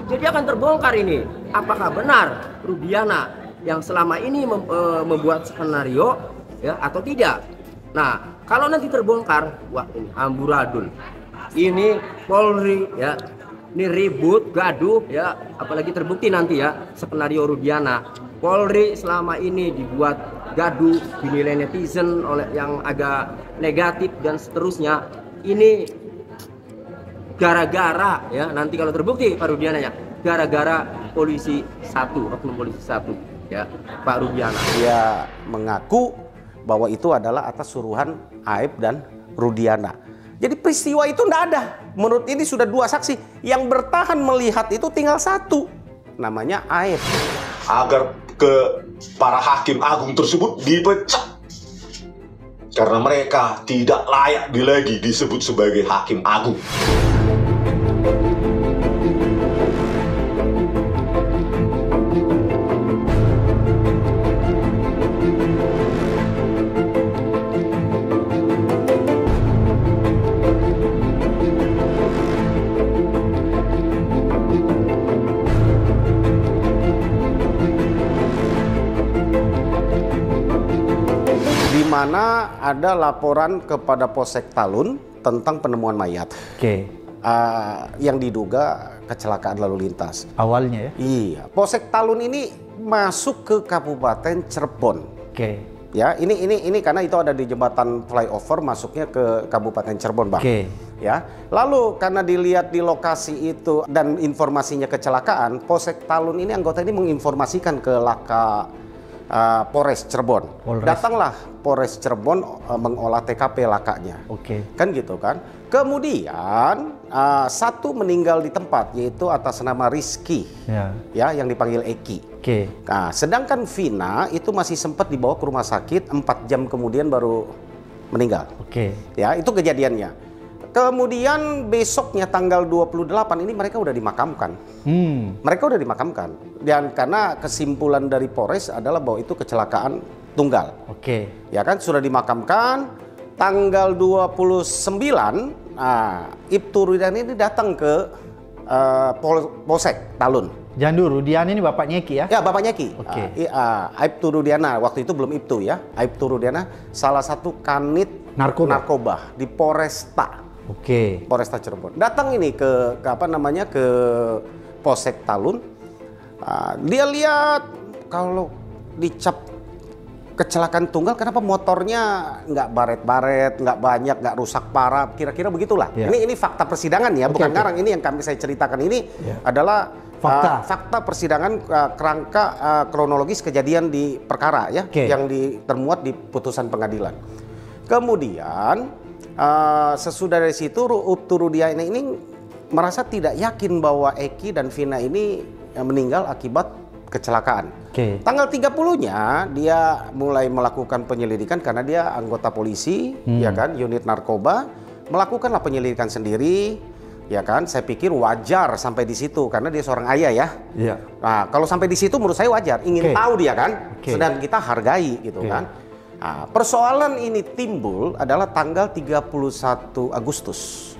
Jadi akan terbongkar ini. Apakah benar Rudiana yang selama ini membuat skenario ya atau tidak? Nah, kalau nanti terbongkar, wah ini amburadul. Ini Polri ya. Ini ribut, gaduh ya, apalagi terbukti nanti ya skenario Rudiana. Polri selama ini dibuat gaduh, dinilai netizen oleh yang agak negatif dan seterusnya. Ini gara-gara ya nanti kalau terbukti Pak Rudiana ya, gara-gara polisi satu, oknum polisi satu ya, Pak Rudiana. Dia mengaku bahwa itu adalah atas suruhan Aib dan Rudiana. Jadi peristiwa itu tidak ada. Menurut ini sudah 2 saksi. Yang bertahan melihat itu tinggal 1. Namanya Aib. Agar ke para hakim agung tersebut dipecat. Karena mereka tidak layak lagi disebut sebagai hakim agung. Di mana ada laporan kepada Polsek Talun tentang penemuan mayat. Oke. Yang diduga kecelakaan lalu lintas. Awalnya ya? Iya. Polsek Talun ini masuk ke Kabupaten Cirebon. Oke. Ya, ini karena itu ada di jembatan flyover masuknya ke Kabupaten Cirebon, Bang. Oke. Ya. Lalu karena dilihat di lokasi itu dan informasinya kecelakaan, Polsek Talun ini anggota ini menginformasikan ke Laka Polres Cirebon. Datanglah Polres Cirebon mengolah TKP lakanya. Oke. Kan gitu kan. Kemudian 1 meninggal di tempat yaitu atas nama Rizky. Ya, yang dipanggil Eki. Oke. Nah, sedangkan Vina itu masih sempat dibawa ke rumah sakit 4 jam kemudian baru meninggal. Oke. Ya, itu kejadiannya. Kemudian besoknya tanggal 28 ini mereka udah dimakamkan. Mereka udah dimakamkan. Dan karena kesimpulan dari Polres adalah bahwa itu kecelakaan tunggal. Oke. Ya kan, sudah dimakamkan. Tanggal 29, Ibtu Rudiana ini datang ke Polsek Talun. Jandur, Rudiana ini bapaknya Eki ya? Ya, bapaknya Eki. Oke. Ibtu Rudiana, waktu itu belum Ibtu ya. Ibtu Rudiana salah satu kanit narkoba di Polresta. Oke. Polresta Cirebon. Datang ini ke Polsek Talun. Dia lihat kalau dicap kecelakaan tunggal, kenapa motornya nggak baret-baret, nggak banyak, nggak rusak parah, kira-kira begitulah. Ya. Ini fakta persidangan ya, bukan ngarang. Ini yang saya ceritakan ini adalah fakta persidangan kerangka kronologis kejadian di perkara ya, yang termuat di putusan pengadilan. Kemudian sesudah dari situ Ibtu Rudiana ini merasa tidak yakin bahwa Eki dan Vina ini meninggal akibat kecelakaan. Tanggal 30-nya dia mulai melakukan penyelidikan karena dia anggota polisi, ya kan, unit narkoba, melakukanlah penyelidikan sendiri, ya kan. Saya pikir wajar sampai di situ karena dia seorang ayah ya. Iya. Nah, kalau sampai di situ menurut saya wajar, ingin tahu dia kan, sedang kita hargai gitu kan. Nah, persoalan ini timbul adalah tanggal 31 Agustus.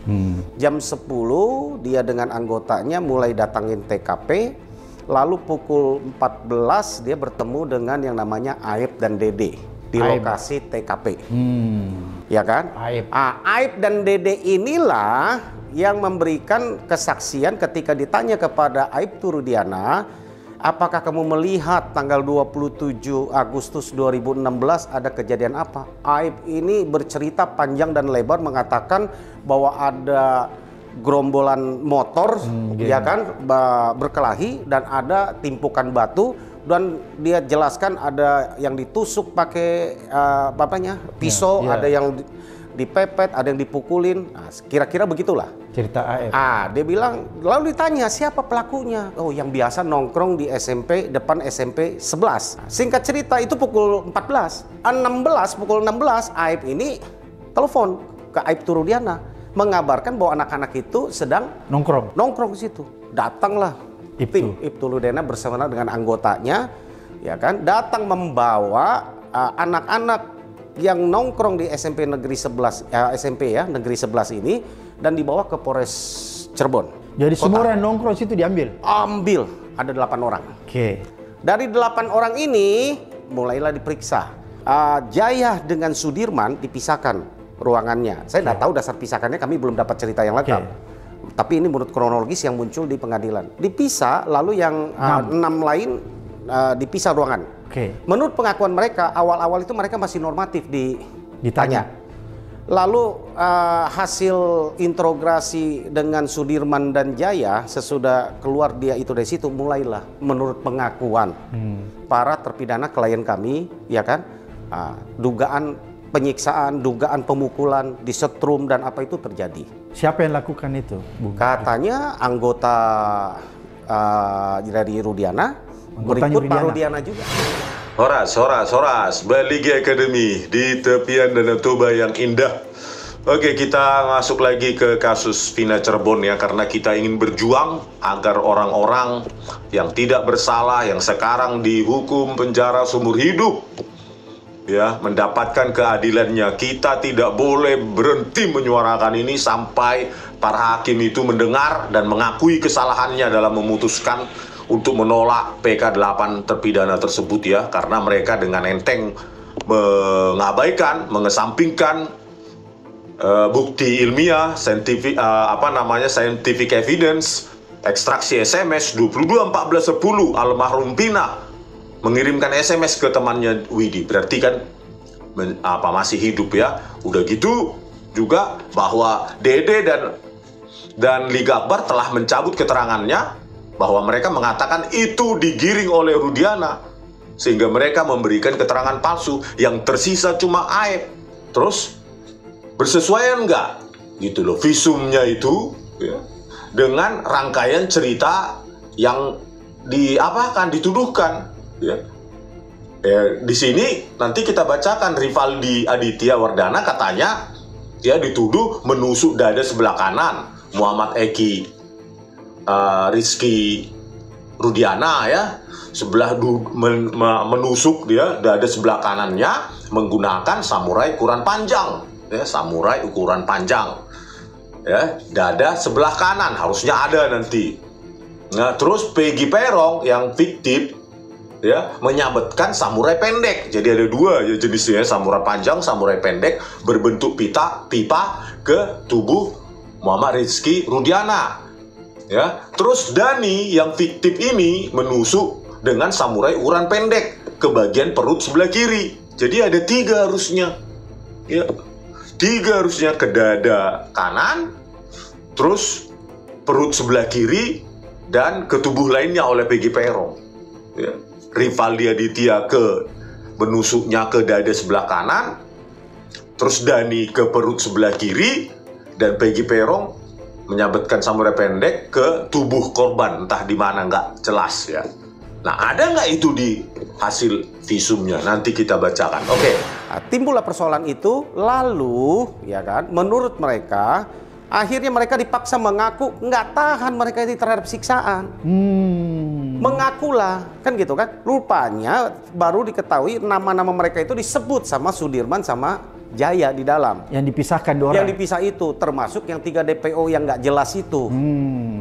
Jam 10 dia dengan anggotanya mulai datangin TKP. Lalu pukul 14 dia bertemu dengan yang namanya Aib dan Dede di lokasi TKP. Ya kan? Aib dan Dede inilah yang memberikan kesaksian ketika ditanya kepada Ibtu Rudiana, apakah kamu melihat tanggal 27 Agustus 2016 ada kejadian apa? Aib ini bercerita panjang dan lebar mengatakan bahwa ada gerombolan motor ya kan berkelahi dan ada timpukan batu dan dia jelaskan ada yang ditusuk pakai pisau, ada yang dipepet, ada yang dipukulin. Nah, kira-kira begitulah cerita AF. Dia bilang, lalu ditanya siapa pelakunya? Oh, yang biasa nongkrong di SMP, depan SMP 11. Singkat cerita itu pukul 14. Pukul 16 Aib ini telepon ke Ibtu Rudiana mengabarkan bahwa anak-anak itu sedang nongkrong di situ. Datanglah tim Ibtu Rudiana bersama dengan anggotanya, ya kan, datang membawa anak-anak yang nongkrong di SMP Negeri 11 SMP ya, Negeri 11 ini dan dibawa ke Polres Cirebon. Jadi semua orang nongkrong situ diambil? Ambil, ada 8 orang. Oke. Dari 8 orang ini mulailah diperiksa. Jaya dengan Sudirman dipisahkan ruangannya. Saya tidak tahu dasar pisahkannya, kami belum dapat cerita yang lengkap. Tapi ini menurut kronologis yang muncul di pengadilan. Dipisah, lalu yang 6 lain dipisah ruangan. Menurut pengakuan mereka, awal-awal itu mereka masih normatif ditanya. Lalu hasil interogasi dengan Sudirman dan Jaya, sesudah keluar dia itu dari situ, mulailah menurut pengakuan para terpidana klien kami, ya kan, dugaan penyiksaan, dugaan pemukulan, disetrum dan apa itu terjadi. Siapa yang lakukan itu, Bung? Katanya anggota dari Rudiana, berikut Pak Rudiana juga. Horas, Baligi Academy di tepian Danau Toba yang indah. Oke, kita masuk lagi ke kasus Vina Cirebon ya, karena kita ingin berjuang agar orang-orang yang tidak bersalah, yang sekarang dihukum penjara seumur hidup, ya, mendapatkan keadilannya. Kita tidak boleh berhenti menyuarakan ini sampai para hakim itu mendengar dan mengakui kesalahannya dalam memutuskan untuk menolak PK8 terpidana tersebut ya, karena mereka dengan enteng mengabaikan, mengesampingkan bukti ilmiah, scientific evidence, ekstraksi SMS 22/14/10 almarhum Vina mengirimkan SMS ke temannya Widi, berarti kan masih hidup ya. Udah gitu juga bahwa Dede dan Liga Akbar telah mencabut keterangannya bahwa mereka mengatakan itu digiring oleh Rudiana, sehingga mereka memberikan keterangan palsu. Yang tersisa cuma Aep. Terus bersesuaian nggak gitu loh visumnya itu ya, dengan rangkaian cerita yang dituduhkan ya. Di sini nanti kita bacakan Rivaldi Aditya Wardana, katanya dia dituduh menusuk dada sebelah kanan Muhammad Eki Rizky Rudiana ya, menusuk dia dada sebelah kanannya menggunakan samurai ukuran panjang ya, ya, dada sebelah kanan harusnya ada nanti. Nah, terus Peggy Perong yang fiktif ya menyabetkan samurai pendek. Jadi ada dua ya jenisnya, samurai panjang, samurai pendek, berbentuk pipa ke tubuh Muhammad Rizky Rudiana. Ya, terus Dani yang fiktif ini menusuk dengan samurai ukuran pendek ke bagian perut sebelah kiri. Jadi ada 3 harusnya. Ya. 3 harusnya ke dada kanan, terus perut sebelah kiri, dan ke tubuh lainnya oleh Peggy Perong. Ya. Rivaldi Aditya menusuknya ke dada sebelah kanan, terus Dani ke perut sebelah kiri, dan Peggy Perong menyabetkan samurai pendek ke tubuh korban, entah di mana nggak jelas ya. Nah, ada nggak itu di hasil visumnya? Nanti kita bacakan. Oke. Nah, timbullah persoalan itu, lalu ya kan, menurut mereka akhirnya mereka dipaksa mengaku nggak tahan mereka ini terhadap siksaan. Mengakulah kan gitu kan. Rupanya baru diketahui nama-nama mereka itu disebut sama Sudirman sama Jaya di dalam. Yang dipisahkan 2 orang. Yang dipisah itu, termasuk yang 3 DPO yang nggak jelas itu.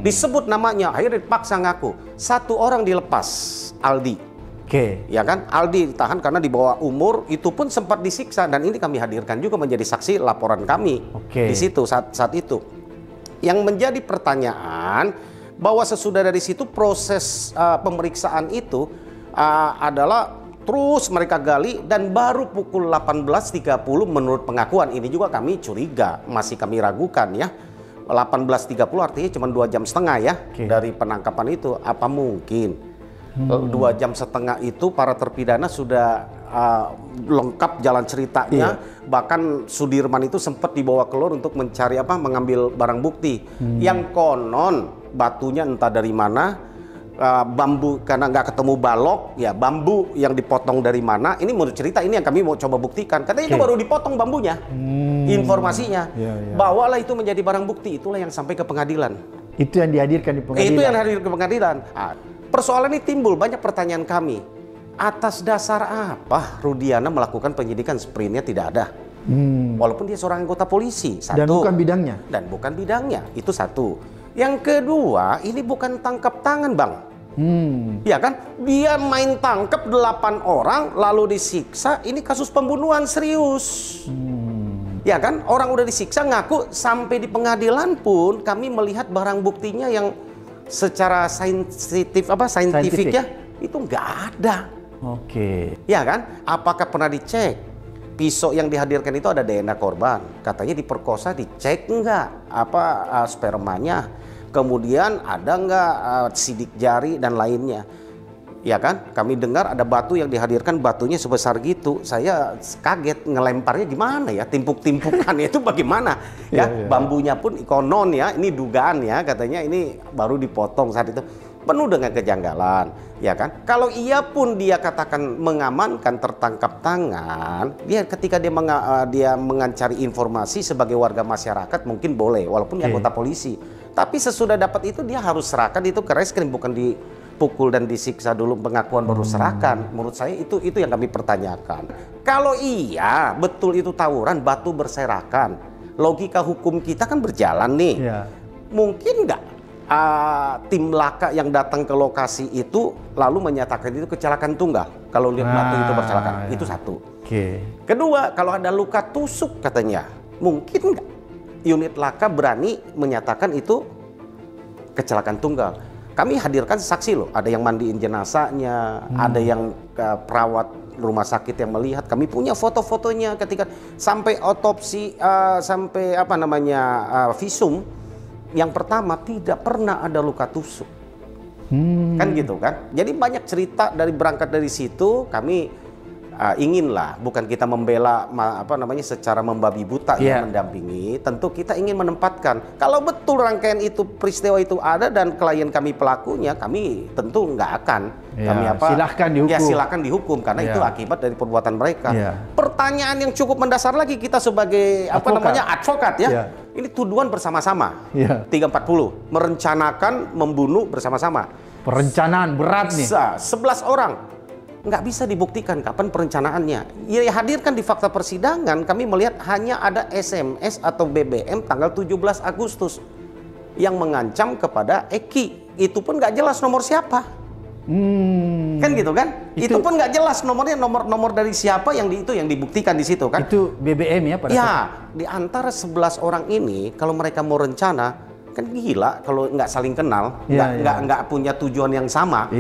Disebut namanya, akhirnya dipaksa ngaku. 1 orang dilepas, Aldi. Ya kan, Aldi ditahan karena di bawah umur, itu pun sempat disiksa, dan ini kami hadirkan juga menjadi saksi laporan kami di situ saat itu. Yang menjadi pertanyaan bahwa sesudah dari situ proses pemeriksaan itu adalah terus mereka gali, dan baru pukul 18.30 menurut pengakuan ini juga kami curiga, masih kami ragukan ya. 18.30 artinya cuma 2,5 jam ya dari penangkapan itu. Apa mungkin 2,5 jam itu para terpidana sudah lengkap jalan ceritanya. Bahkan Sudirman itu sempat dibawa keluar untuk mencari mengambil barang bukti yang konon batunya entah dari mana. Bambu, karena nggak ketemu balok ya, bambu yang dipotong dari mana, ini menurut cerita ini yang kami mau coba buktikan, katanya itu baru dipotong bambunya. Informasinya bawalah itu menjadi barang bukti, itulah yang sampai ke pengadilan. Itu yang dihadirkan di pengadilan. Itu yang hadir ke pengadilan. Persoalan ini timbul banyak pertanyaan kami, atas dasar apa Rudiana melakukan penyidikan sprintnya tidak ada, walaupun dia seorang anggota polisi. 1. Dan bukan bidangnya. Dan bukan bidangnya, itu 1. Yang kedua, ini bukan tangkap tangan, Bang. Ya kan? Dia main tangkap 8 orang lalu disiksa, ini kasus pembunuhan serius. Ya kan? Orang udah disiksa ngaku, sampai di pengadilan pun kami melihat barang buktinya yang secara saintifik ya, itu nggak ada. Oke. Ya kan? Apakah pernah dicek? Pisau yang dihadirkan itu ada DNA korban. Katanya diperkosa, dicek nggak spermanya? Kemudian ada nggak sidik jari dan lainnya? Ya kan? Kami dengar ada batu yang dihadirkan, batunya sebesar gitu. Saya kaget, ngelemparnya gimana ya? Timpuk-timpukannya itu bagaimana? Ya, bambunya pun konon ya, ini dugaan ya, katanya ini baru dipotong saat itu. Penuh dengan kejanggalan, ya kan? Kalau iya pun dia katakan mengamankan, tertangkap tangan, dia ketika dia mengancari informasi sebagai warga masyarakat mungkin boleh, walaupun anggota polisi. Tapi sesudah dapat itu dia harus serahkan itu ke reskrim, bukan dipukul dan disiksa dulu, pengakuan baru serahkan. Menurut saya itu yang kami pertanyakan. Kalau iya betul itu tawuran, batu berserakan, logika hukum kita kan berjalan nih. Mungkin nggak tim laka yang datang ke lokasi itu lalu menyatakan itu kecelakaan tunggal kalau lihat batu itu berserakan? Itu satu. Kedua, kalau ada luka tusuk katanya, mungkin nggak unit laka berani menyatakan itu kecelakaan tunggal? Kami hadirkan saksi loh, ada yang mandiin jenazahnya, ada yang perawat rumah sakit yang melihat. Kami punya foto-fotonya ketika sampai otopsi, sampai visum. Yang pertama tidak pernah ada luka tusuk, kan gitu kan. Jadi banyak cerita berangkat dari situ. Kami inginlah, bukan kita membela secara membabi buta yang mendampingi. Tentu kita ingin menempatkan kalau betul rangkaian itu, peristiwa itu ada dan klien kami pelakunya, kami tentu nggak akan silahkan dihukum. Ya silahkan dihukum karena itu akibat dari perbuatan mereka. Pertanyaan yang cukup mendasar lagi kita sebagai advokat ya. Ini tuduhan bersama-sama. 340 merencanakan membunuh bersama-sama. Perencanaan berat nih. 11 orang. Nggak bisa dibuktikan kapan perencanaannya. Ya hadirkan di fakta persidangan, kami melihat hanya ada SMS atau BBM tanggal 17 Agustus yang mengancam kepada Eki. Itu pun nggak jelas nomor siapa. Kan gitu kan? Itu pun nggak jelas nomornya, nomor dari siapa yang dibuktikan di situ kan? Itu BBM ya pada saat. Di antara 11 orang ini kalau mereka mau rencana kan gila kalau nggak saling kenal, nggak punya tujuan yang sama.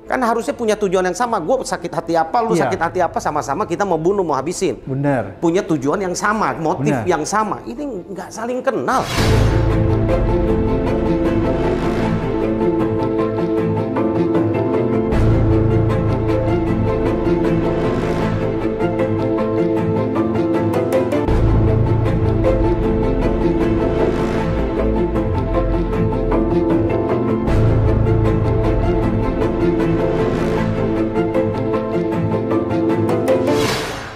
Kan harusnya punya tujuan yang sama. Gue sakit hati apa, lu sakit hati apa, sama-sama kita mau bunuh, mau habisin. Benar. Punya tujuan yang sama, motif yang sama. Ini nggak saling kenal.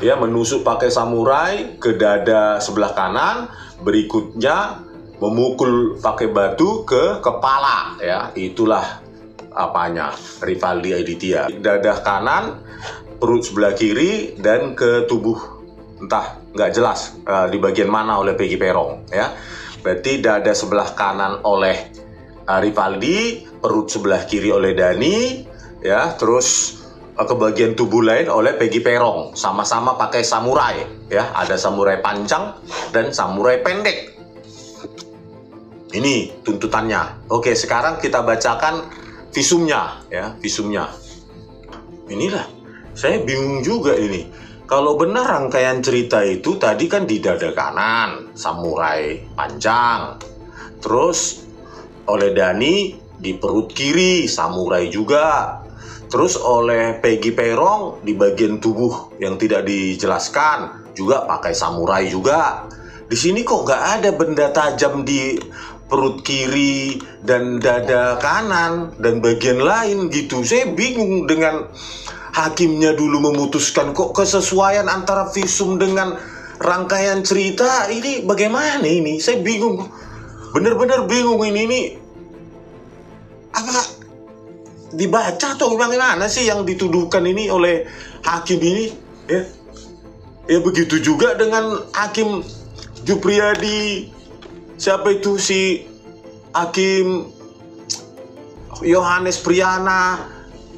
Ya, menusuk pakai samurai ke dada sebelah kanan, berikutnya memukul pakai batu ke kepala, ya. Itulah Rivaldi Aditya. Dada kanan, perut sebelah kiri, dan ke tubuh entah nggak jelas di bagian mana oleh Peggy Peron, ya. Berarti dada sebelah kanan oleh Rivaldi, perut sebelah kiri oleh Dani, ya, terus ke bagian tubuh lain oleh Peggy Peron, sama-sama pakai samurai, ya. Ada samurai panjang dan samurai pendek. Ini tuntutannya. Oke, sekarang kita bacakan visumnya, ya, visumnya. Inilah, saya bingung juga ini. Kalau benar rangkaian cerita itu tadi kan di dada kanan, samurai panjang. Terus oleh Dani di perut kiri, samurai juga. Terus oleh Peggy Peron di bagian tubuh yang tidak dijelaskan juga pakai samurai juga. Di sini kok nggak ada benda tajam di perut kiri dan dada kanan dan bagian lain gitu. Saya bingung dengan hakimnya dulu memutuskan kok kesesuaian antara visum dengan rangkaian cerita ini bagaimana ini? Saya bingung, bener-bener bingung ini apa? Dibaca atau bagaimana sih yang dituduhkan ini oleh hakim ini, ya? Ya begitu juga dengan hakim Jupriyadi, siapa itu si Hakim Yohanes Priyana,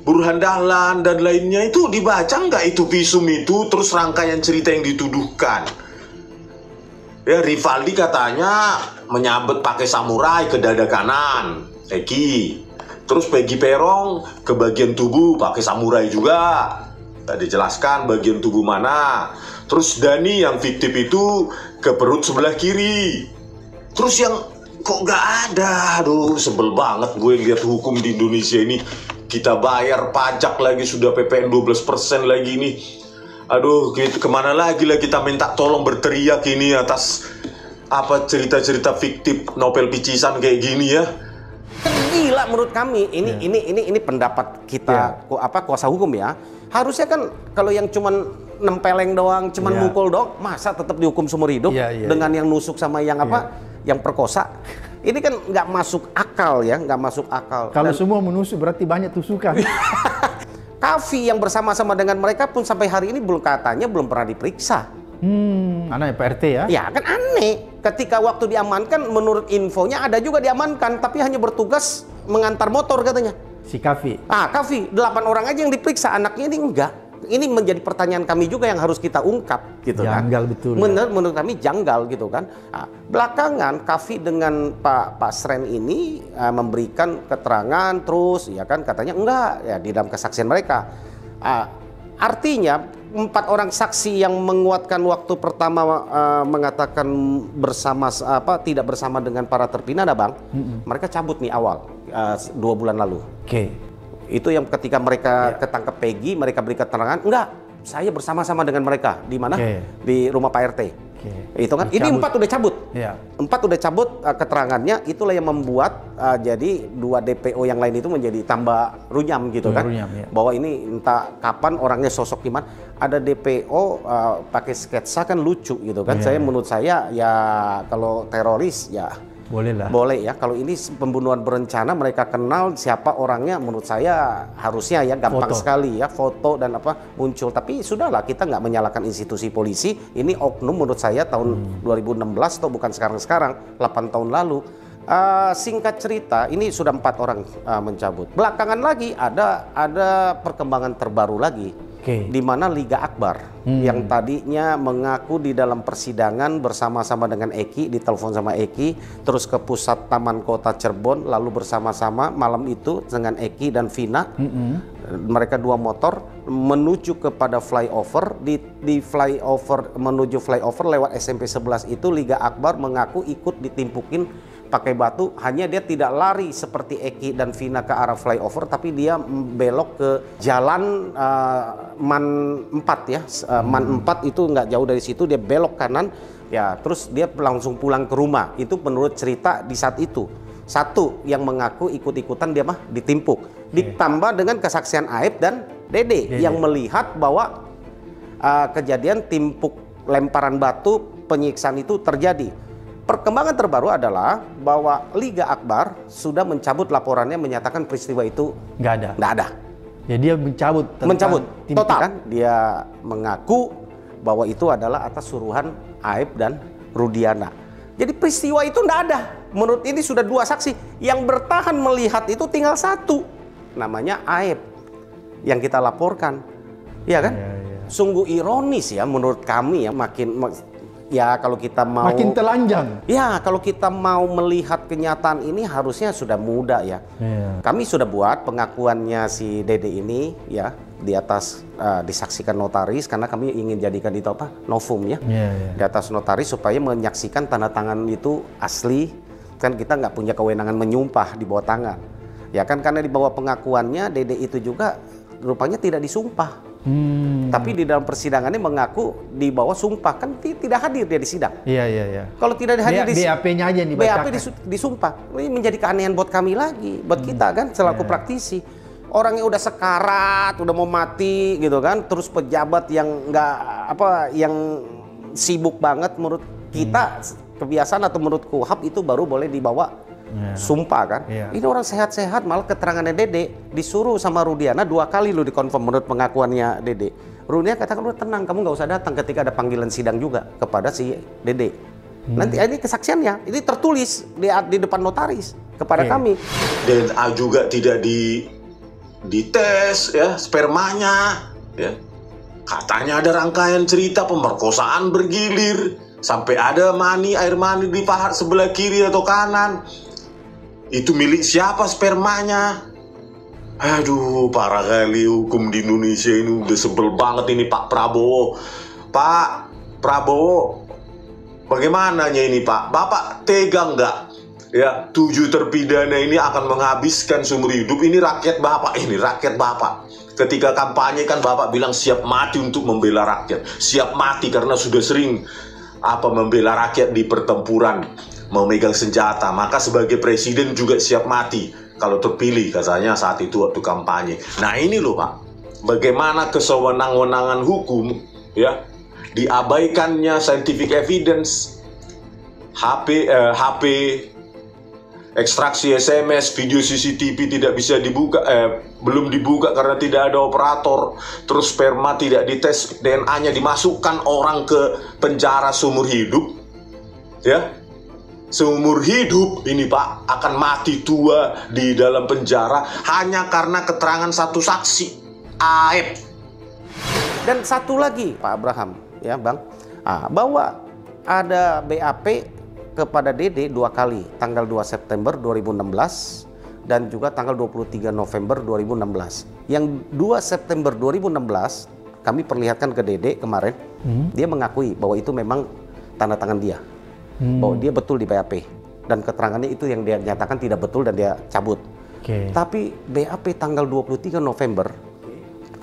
Burhan Dahlan, dan lainnya itu dibaca nggak itu visum itu, terus rangkaian cerita yang dituduhkan? Ya, Rivaldi katanya menyabet pakai samurai ke dada kanan, Eki. Terus Peggy Perong ke bagian tubuh pakai samurai juga. Tadi jelaskan bagian tubuh mana. Terus Dani yang fiktif itu ke perut sebelah kiri. Terus yang kok nggak ada? Aduh, sebel banget gue lihat hukum di Indonesia ini. Kita bayar pajak lagi, sudah PPN 12% lagi nih. Aduh, kemana lagi lah kita minta tolong berteriak ini atas apa cerita-cerita fiktif novel picisan kayak gini ya. Gila menurut kami. Ini pendapat kita kuasa hukum ya. Harusnya kan kalau yang cuman nempeleng doang, cuman mukul doang, masa tetap dihukum seumur hidup dengan yang nusuk sama yang yang perkosa. Ini kan nggak masuk akal ya, nggak masuk akal. Kalau semua menusuk berarti banyak tusukan. Kavi yang bersama-sama dengan mereka pun sampai hari ini belum pernah diperiksa. Aneh Pak RT ya? Ya kan aneh. Ketika waktu diamankan, menurut infonya ada juga diamankan, tapi hanya bertugas mengantar motor katanya. Si Kavi. Kavi 8 orang aja yang diperiksa, anaknya ini enggak. Ini menjadi pertanyaan kami juga yang harus kita ungkap gitu kan. Janggal betul. Menurut kami janggal gitu kan. Belakangan Kavi dengan Pak Sren ini memberikan keterangan terus ya kan, katanya enggak ya di dalam kesaksian mereka. Artinya 4 orang saksi yang menguatkan waktu pertama mengatakan tidak bersama dengan para terpidana, Bang. Mereka cabut nih awal 2 bulan lalu. Itu yang ketika mereka ketangkep Peggy, mereka beri keterangan, enggak, saya bersama-sama dengan mereka. Di mana? Di rumah Pak RT. Itu kan, ini 4 udah cabut. 4 udah cabut keterangannya, itulah yang membuat jadi 2 DPO yang lain itu menjadi tambah runyam gitu kan. Bahwa ini entah kapan orangnya sosok gimana. Ada DPO pakai sketsa kan lucu gitu kan. Menurut saya ya kalau teroris ya boleh ya. Kalau ini pembunuhan berencana, mereka kenal siapa orangnya, menurut saya harusnya ya gampang sekali ya foto dan muncul. Tapi sudahlah, kita nggak menyalahkan institusi polisi. Ini oknum menurut saya tahun 2016 atau bukan sekarang 8 tahun lalu. Singkat cerita, ini sudah 4 orang mencabut. Belakangan lagi ada perkembangan terbaru lagi. Di mana Liga Akbar yang tadinya mengaku di dalam persidangan bersama-sama dengan Eki, ditelepon sama Eki, terus ke pusat Taman Kota Cirebon, lalu bersama-sama malam itu dengan Eki dan Vina, mereka 2 motor menuju kepada flyover. Di flyover, menuju flyover lewat SMP 11 itu Liga Akbar mengaku ikut ditimpukin pakai batu, hanya dia tidak lari seperti Eki dan Vina ke arah flyover, tapi dia belok ke jalan Man 4 ya. Man 4 itu nggak jauh dari situ, dia belok kanan ya, terus dia langsung pulang ke rumah. Itu menurut cerita di saat itu. Satu yang mengaku ikut-ikutan dia ditimpuk. Ditambah dengan kesaksian Aib dan Dede yang melihat bahwa kejadian timpuk lemparan batu penyiksaan itu terjadi. Perkembangan terbaru adalah bahwa Liga Akbar sudah mencabut laporannya, menyatakan peristiwa itu nggak ada. Ya, dia mencabut total. Kan? Dia mengaku bahwa itu adalah atas suruhan Aib dan Rudiana. Jadi peristiwa itu nggak ada. Menurut ini sudah 2 saksi yang bertahan melihat itu, tinggal 1, namanya Aib yang kita laporkan, ya kan? Sungguh ironis ya menurut kami ya, ya kalau kita mau makin telanjang. Ya, kalau kita mau melihat kenyataan ini harusnya sudah mudah ya. Kami sudah buat pengakuannya si Dede ini ya di atas disaksikan notaris, karena kami ingin jadikan itu novum ya. Di atas notaris supaya menyaksikan tanda tangan itu asli. Kan kita nggak punya kewenangan menyumpah di bawah tangan. Ya kan, karena di bawah pengakuannya Dede itu juga rupanya tidak disumpah. Tapi di dalam persidangannya mengaku di bawah sumpah, kan tidak hadir dia di sidang. Kalau tidak hadir di BAP-nya aja yang dibacakan. BAP disumpah. Ini menjadi keanehan buat kami lagi, buat kita kan selaku praktisi. Orangnya udah sekarat, udah mau mati gitu kan, terus pejabat yang yang sibuk banget menurut kita kebiasaan atau menurut KUHAP itu baru boleh dibawa sumpah kan. Ini orang sehat-sehat, malah keterangannya Dede disuruh sama Rudiana 2 kali lu dikonfirm menurut pengakuannya Dede. Rudiana katakan, lu tenang, kamu nggak usah datang ketika ada panggilan sidang juga kepada si Dede. Nanti ini kesaksiannya, ini tertulis di depan notaris kepada kami. DNA juga tidak dites ya, spermanya ya. Katanya ada rangkaian cerita pemerkosaan bergilir sampai ada air mani di paha sebelah kiri atau kanan. Itu milik siapa spermanya? Aduh, parah kali hukum di Indonesia ini, udah sebel banget ini Pak Prabowo. Pak Prabowo, bagaimananya ini Pak? Bapak tega nggak? Ya, 7 terpidana ini akan menghabiskan seumur hidup. Ini rakyat Bapak, ini rakyat Bapak. Ketika kampanye kan Bapak bilang siap mati untuk membela rakyat. Siap mati karena sudah sering membela rakyat di pertempuran, memegang senjata. Maka sebagai presiden juga siap mati kalau terpilih, katanya saat itu waktu kampanye. Nah ini loh Pak, bagaimana kesewenang-wenangan hukum ya, diabaikannya scientific evidence, HP, ekstraksi SMS, video CCTV tidak bisa dibuka, belum dibuka karena tidak ada operator. Terus sperma tidak dites, DNA-nya dimasukkan, orang ke penjara seumur hidup. Ya, seumur hidup ini Pak akan mati tua di dalam penjara hanya karena keterangan satu saksi, Aib. Dan satu lagi Pak Abraham, ya Bang, bahwa ada BAP kepada Dede 2 kali, tanggal 2 September 2016 dan juga tanggal 23 November 2016. Yang 2 September 2016 kami perlihatkan ke Dede kemarin, dia mengakui bahwa itu memang tanda tangan dia, bahwa dia betul di BAP, dan keterangannya itu yang dia nyatakan tidak betul dan dia cabut. Tapi BAP tanggal 23 November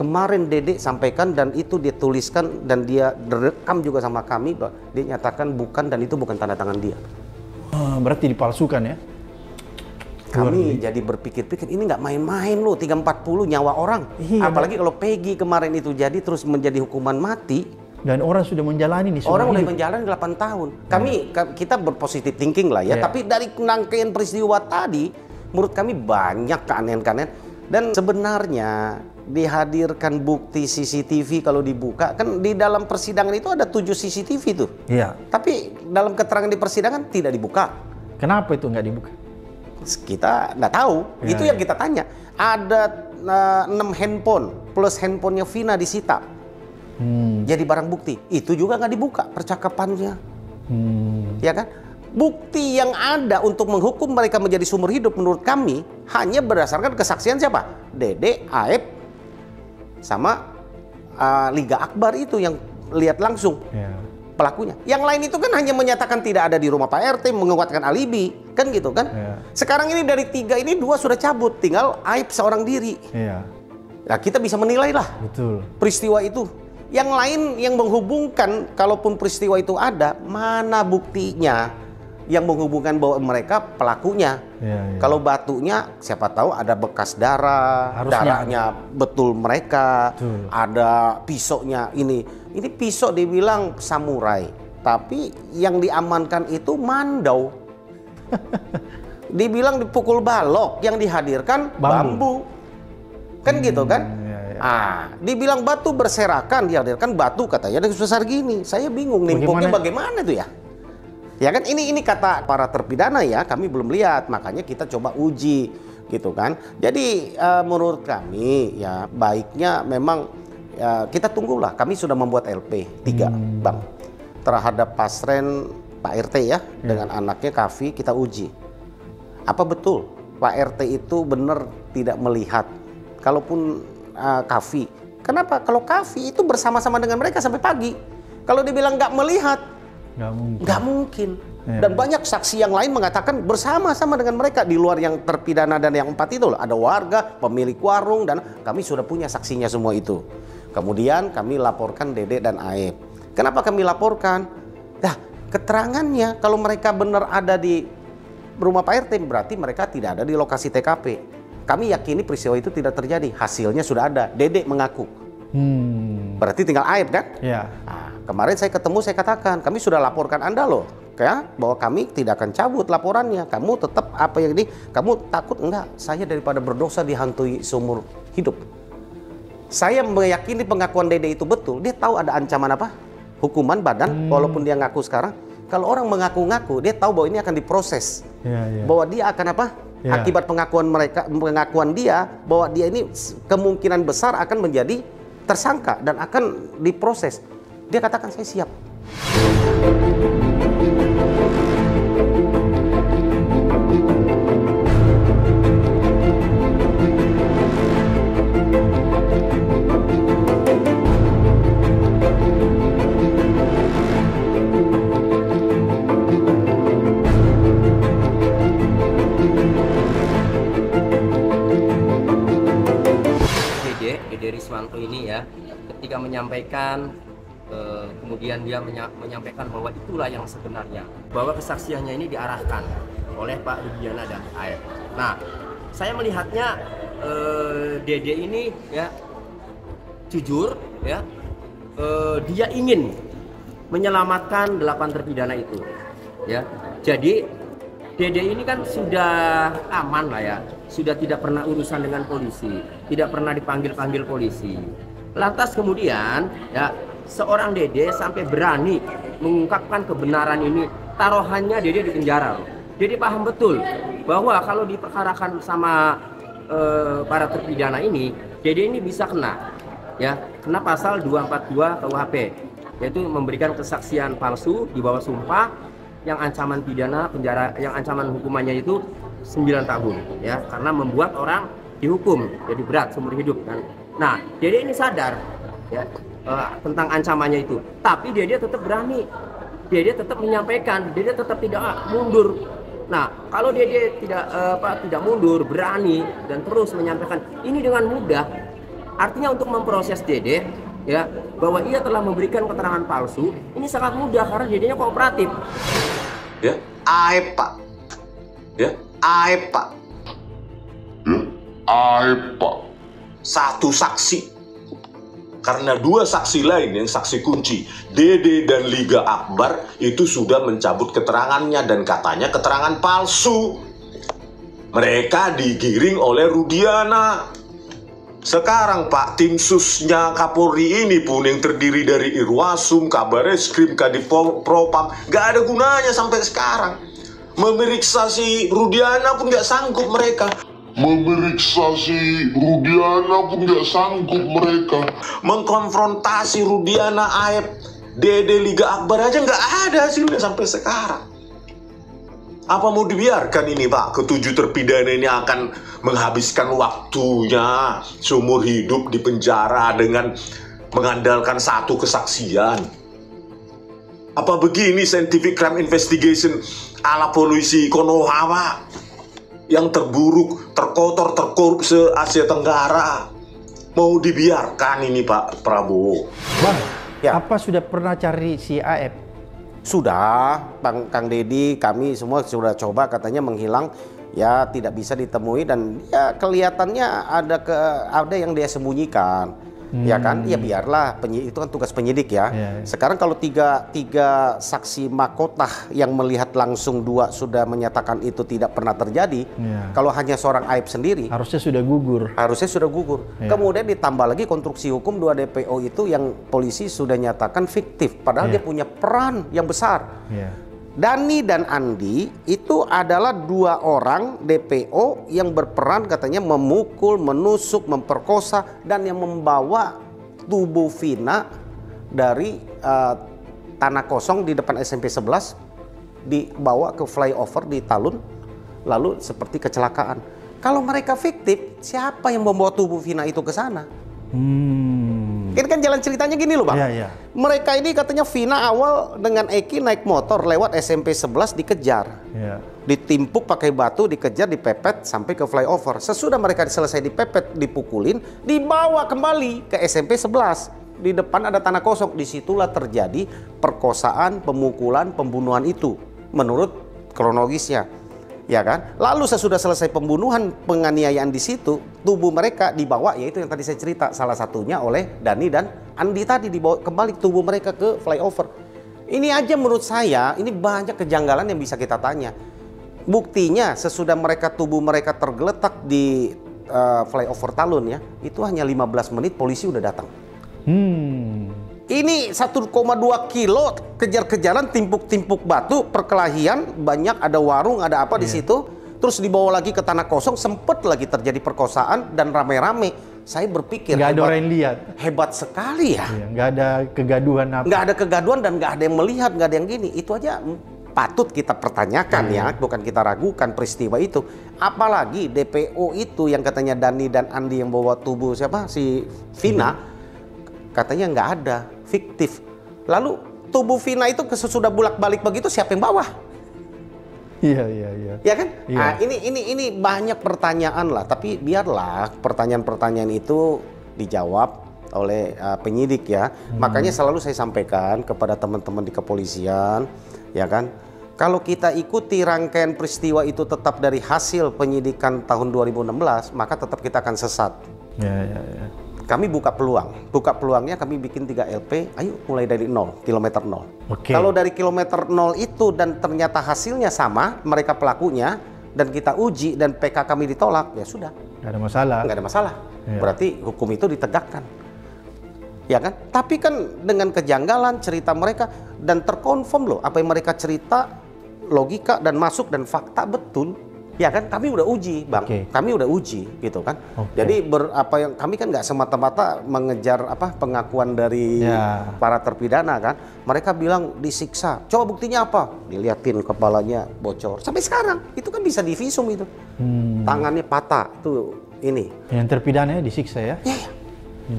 kemarin Dede sampaikan, dan itu dia tuliskan dan dia direkam juga sama kami, bahwa dia nyatakan bukan, dan itu bukan tanda tangan dia. Berarti dipalsukan ya? Kami jadi berpikir-pikir, ini nggak main-main loh, 340 nyawa orang. Apalagi kalau Peggy kemarin itu jadi terus menjadi hukuman mati. Dan orang sudah menjalani nih. Orang udah menjalani 8 tahun. Kita berpositif thinking lah ya. Tapi dari rangkaian peristiwa tadi, menurut kami banyak keanehan-keanehan. Dan sebenarnya dihadirkan bukti CCTV kalau dibuka, kan di dalam persidangan itu ada 7 CCTV tuh. Iya. Tapi dalam keterangan di persidangan tidak dibuka. Kenapa itu nggak dibuka? Kita nggak tahu. Itu yang kita tanya. Ada 6 handphone plus handphonenya Vina disita. Jadi barang bukti. Itu juga nggak dibuka percakapannya. Ya kan? Bukti yang ada untuk menghukum mereka menjadi seumur hidup menurut kami hanya berdasarkan kesaksian siapa? Dede, Aib, sama Liga Akbar itu yang lihat langsung pelakunya. Yang lain itu kan hanya menyatakan tidak ada di rumah Pak RT, menguatkan alibi, kan gitu kan? Sekarang ini dari 3 ini 2 sudah cabut, tinggal Aib seorang diri. Nah, kita bisa menilai lah peristiwa itu. Yang lain yang menghubungkan, kalaupun peristiwa itu ada, mana buktinya yang menghubungkan bahwa mereka pelakunya? Kalau batunya, siapa tahu ada bekas darah, darahnya betul mereka. Ada pisaunya ini pisau dibilang samurai, tapi yang diamankan itu mandau. Dibilang dipukul balok, yang dihadirkan bambu. Kan gitu kan? Dibilang batu berserakan, dihadirkan batu katanya ada sebesar gini. Saya bingung nimpuknya bagaimana itu ya? Ya kan, ini kata para terpidana ya, kami belum lihat, makanya kita coba uji gitu kan. Jadi menurut kami ya baiknya memang kita tunggulah. Kami sudah membuat LP 3 Bang terhadap Pasren Pak RT ya, dengan anaknya Kavi. Kita uji apa betul Pak RT itu benar tidak melihat. Kalaupun Kavi, kenapa kalau Kavi itu bersama-sama dengan mereka sampai pagi? Kalau dibilang nggak melihat, nggak mungkin. Dan banyak saksi yang lain mengatakan bersama-sama dengan mereka di luar yang terpidana dan yang 4 itu loh. Ada warga, pemilik warung, dan kami sudah punya saksinya semua itu. Kemudian kami laporkan Dede dan Aib. Kenapa kami laporkan? Nah, keterangannya kalau mereka benar ada di rumah Pak RT, berarti mereka tidak ada di lokasi TKP. Kami yakini peristiwa itu tidak terjadi. Hasilnya sudah ada. Dede mengaku. Berarti tinggal Aib kan? Nah, kemarin saya ketemu, saya katakan, kami sudah laporkan Anda loh, ya, bahwa kami tidak akan cabut laporannya. Kamu tetap apa yang kamu takut enggak? Saya daripada berdosa dihantui seumur hidup. Saya meyakini pengakuan Dede itu betul. Dia tahu ada ancaman apa? Hukuman badan, walaupun dia ngaku sekarang. Kalau orang mengaku-ngaku, dia tahu bahwa ini akan diproses, bahwa dia akan apa? Akibat pengakuan dia, bahwa dia ini kemungkinan besar akan menjadi tersangka dan akan diproses. Dia katakan saya siap. Dede Riswanto ini ya, ketika menyampaikan kemudian dia menyampaikan bahwa itulah yang sebenarnya, bahwa kesaksiannya ini diarahkan oleh Pak Rudiana dan AF. Nah, saya melihatnya Dede ini ya jujur ya, dia ingin menyelamatkan 8 terpidana itu ya. Jadi Dede ini kan sudah aman lah ya, sudah tidak pernah urusan dengan polisi, tidak pernah dipanggil-panggil polisi. Lantas kemudian ya seorang Dede sampai berani mengungkapkan kebenaran ini, taruhannya Dede di penjara loh. Dede paham betul bahwa kalau diperkarakan sama para terpidana ini, Dede ini bisa kena ya, kena pasal 242 KUHP, yaitu memberikan kesaksian palsu di bawah sumpah yang ancaman pidana penjara, yang ancaman hukumannya itu 9 tahun ya, karena membuat orang dihukum jadi berat seumur hidup kan. Nah, Dede ini sadar ya tentang ancamannya itu, tapi Dede tetap berani, Dede tetap menyampaikan, Dede tetap tidak mundur. Nah, kalau Dede tidak mundur, berani dan terus menyampaikan ini dengan mudah, artinya untuk memproses Dede ya bahwa ia telah memberikan keterangan palsu, ini sangat mudah karena Dedenya kooperatif. Ya, AF Pak. Ya, AF Pak. Ya, AF Pak. Satu saksi. Karena 2 saksi lain yang saksi kunci, Dede dan Liga Akbar itu sudah mencabut keterangannya dan katanya keterangan palsu. Mereka digiring oleh Rudiana. Sekarang Pak, tim susnya Kapolri ini pun yang terdiri dari Irwasum, Kabareskrim, Kadifropam, gak ada gunanya sampai sekarang. Memeriksa si Rudiana pun gak sanggup mereka. Mengkonfrontasi Rudiana, AF, Dede, Liga Akbar aja gak ada hasilnya sampai sekarang. Apa mau dibiarkan ini Pak, ke-7 terpidana ini akan menghabiskan waktunya seumur hidup di penjara dengan mengandalkan satu kesaksian? Apa begini scientific crime investigation ala polisi Konoha Pak? Yang terburuk, terkotor, terkorup se-Asia Tenggara. Mau dibiarkan ini Pak Prabowo? Bang, ya. Apa sudah pernah cari si AF? Sudah, Bang Kang Deddy, kami semua sudah coba, katanya menghilang, ya tidak bisa ditemui dan ya kelihatannya ada yang dia sembunyikan. Ya kan, ya biarlah, itu kan tugas penyidik ya. Sekarang kalau tiga saksi mahkota yang melihat langsung 2 sudah menyatakan itu tidak pernah terjadi, kalau hanya seorang AF sendiri harusnya sudah gugur. Kemudian ditambah lagi konstruksi hukum 2 DPO itu yang polisi sudah nyatakan fiktif, padahal dia punya peran yang besar. Dani dan Andi itu adalah 2 orang DPO yang berperan katanya memukul, menusuk, memperkosa dan yang membawa tubuh Vina dari tanah kosong di depan SMP 11 dibawa ke flyover di Talun, lalu seperti kecelakaan. Kalau mereka fiktif, siapa yang membawa tubuh Vina itu ke sana? Ini kan jalan ceritanya gini loh Bang. Mereka ini katanya Vina awal dengan Eki naik motor lewat SMP 11 dikejar. Ditimpuk pakai batu, dikejar, dipepet sampai ke flyover. Sesudah mereka selesai dipepet, dipukulin, dibawa kembali ke SMP 11. Di depan ada tanah kosong. Disitulah terjadi perkosaan, pemukulan, pembunuhan itu menurut kronologisnya. Ya kan? Lalu sesudah selesai pembunuhan, penganiayaan di situ, tubuh mereka dibawa, yaitu yang tadi saya cerita, salah satunya oleh Dani dan Andi tadi, dibawa kembali tubuh mereka ke flyover. Ini aja menurut saya, ini banyak kejanggalan yang bisa kita tanya. Buktinya sesudah tubuh mereka tergeletak di flyover Talun ya, itu hanya 15 menit polisi udah datang. Ini 1,2 kilo kejar-kejaran, timpuk-timpuk batu, perkelahian, banyak ada warung, ada apa di situ. Terus dibawa lagi ke tanah kosong, sempet lagi terjadi perkosaan dan rame-rame. Saya berpikir nggak ada orang yang lihat. Hebat sekali ya. Nggak ada kegaduhan apa. Nggak ada kegaduhan dan nggak ada yang melihat, nggak ada yang gini. Itu aja patut kita pertanyakan ya, bukan kita ragukan peristiwa itu. Apalagi DPO itu yang katanya Dani dan Andi yang bawa tubuh siapa si Vina, katanya nggak ada, fiktif. Lalu tubuh Vina itu sesudah bolak-balik begitu siapa yang bawa? Iya. Ya kan? Iya. Nah, ini banyak pertanyaan lah, tapi biarlah pertanyaan-pertanyaan itu dijawab oleh penyidik ya. Makanya selalu saya sampaikan kepada teman-teman di kepolisian, ya kan? Kalau kita ikuti rangkaian peristiwa itu tetap dari hasil penyidikan tahun 2016, maka tetap kita akan sesat. Ya. Kami buka peluangnya kami bikin 3 LP, ayo mulai dari 0, kilometer 0. Oke. Kalau dari kilometer 0 itu dan ternyata hasilnya sama, mereka pelakunya, dan kita uji dan PK kami ditolak, ya sudah. Nggak ada masalah. Nggak ada masalah. Ya. Berarti hukum itu ditegakkan. Ya kan? Tapi kan dengan kejanggalan cerita mereka, dan terkonfirm loh, apa yang mereka cerita, logika dan masuk dan fakta betul. Ya kan, kami udah uji, Bang. Kami udah uji, gitu kan. Jadi kami kan nggak semata-mata mengejar pengakuan dari para terpidana kan. Mereka bilang disiksa. Coba buktinya apa? Dilihatin kepalanya bocor. Sampai sekarang itu kan bisa divisum itu. Tangannya patah itu ini. Yang terpidananya disiksa ya? Iya.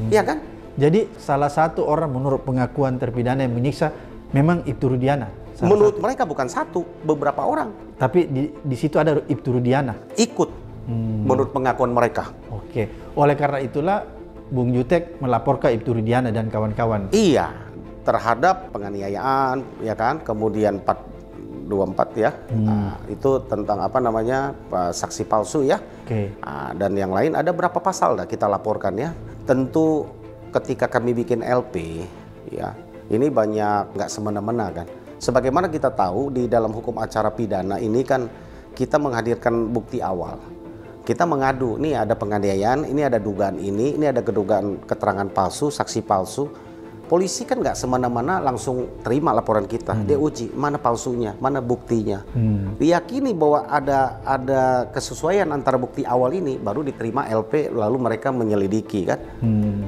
Iya kan? Jadi salah satu orang menurut pengakuan terpidana yang menyiksa memang Ibtu Rudiana. Menurut mereka bukan satu, beberapa orang. Tapi di situ ada Ibtu Rudiana. Ikut menurut pengakuan mereka. Oke. Oleh karena itulah Bung Jutek melapor ke Ibtu Rudiana dan kawan-kawan. Iya, terhadap penganiayaan, ya kan. Kemudian 424 ya. Nah, itu tentang saksi palsu ya. Nah, dan yang lain ada berapa pasal dah kita laporkan ya. Tentu ketika kami bikin LP, ya ini banyak nggak semena-mena kan. Sebagaimana kita tahu di dalam hukum acara pidana ini kan kita menghadirkan bukti awal. Kita mengadu, nih ada penganiayaan, ini ada dugaan ini ada kedugaan keterangan palsu, saksi palsu. Polisi kan nggak semena-mena langsung terima laporan kita. Dia uji mana palsunya, mana buktinya. Diyakini bahwa ada kesesuaian antara bukti awal ini, baru diterima LP, lalu mereka menyelidiki kan.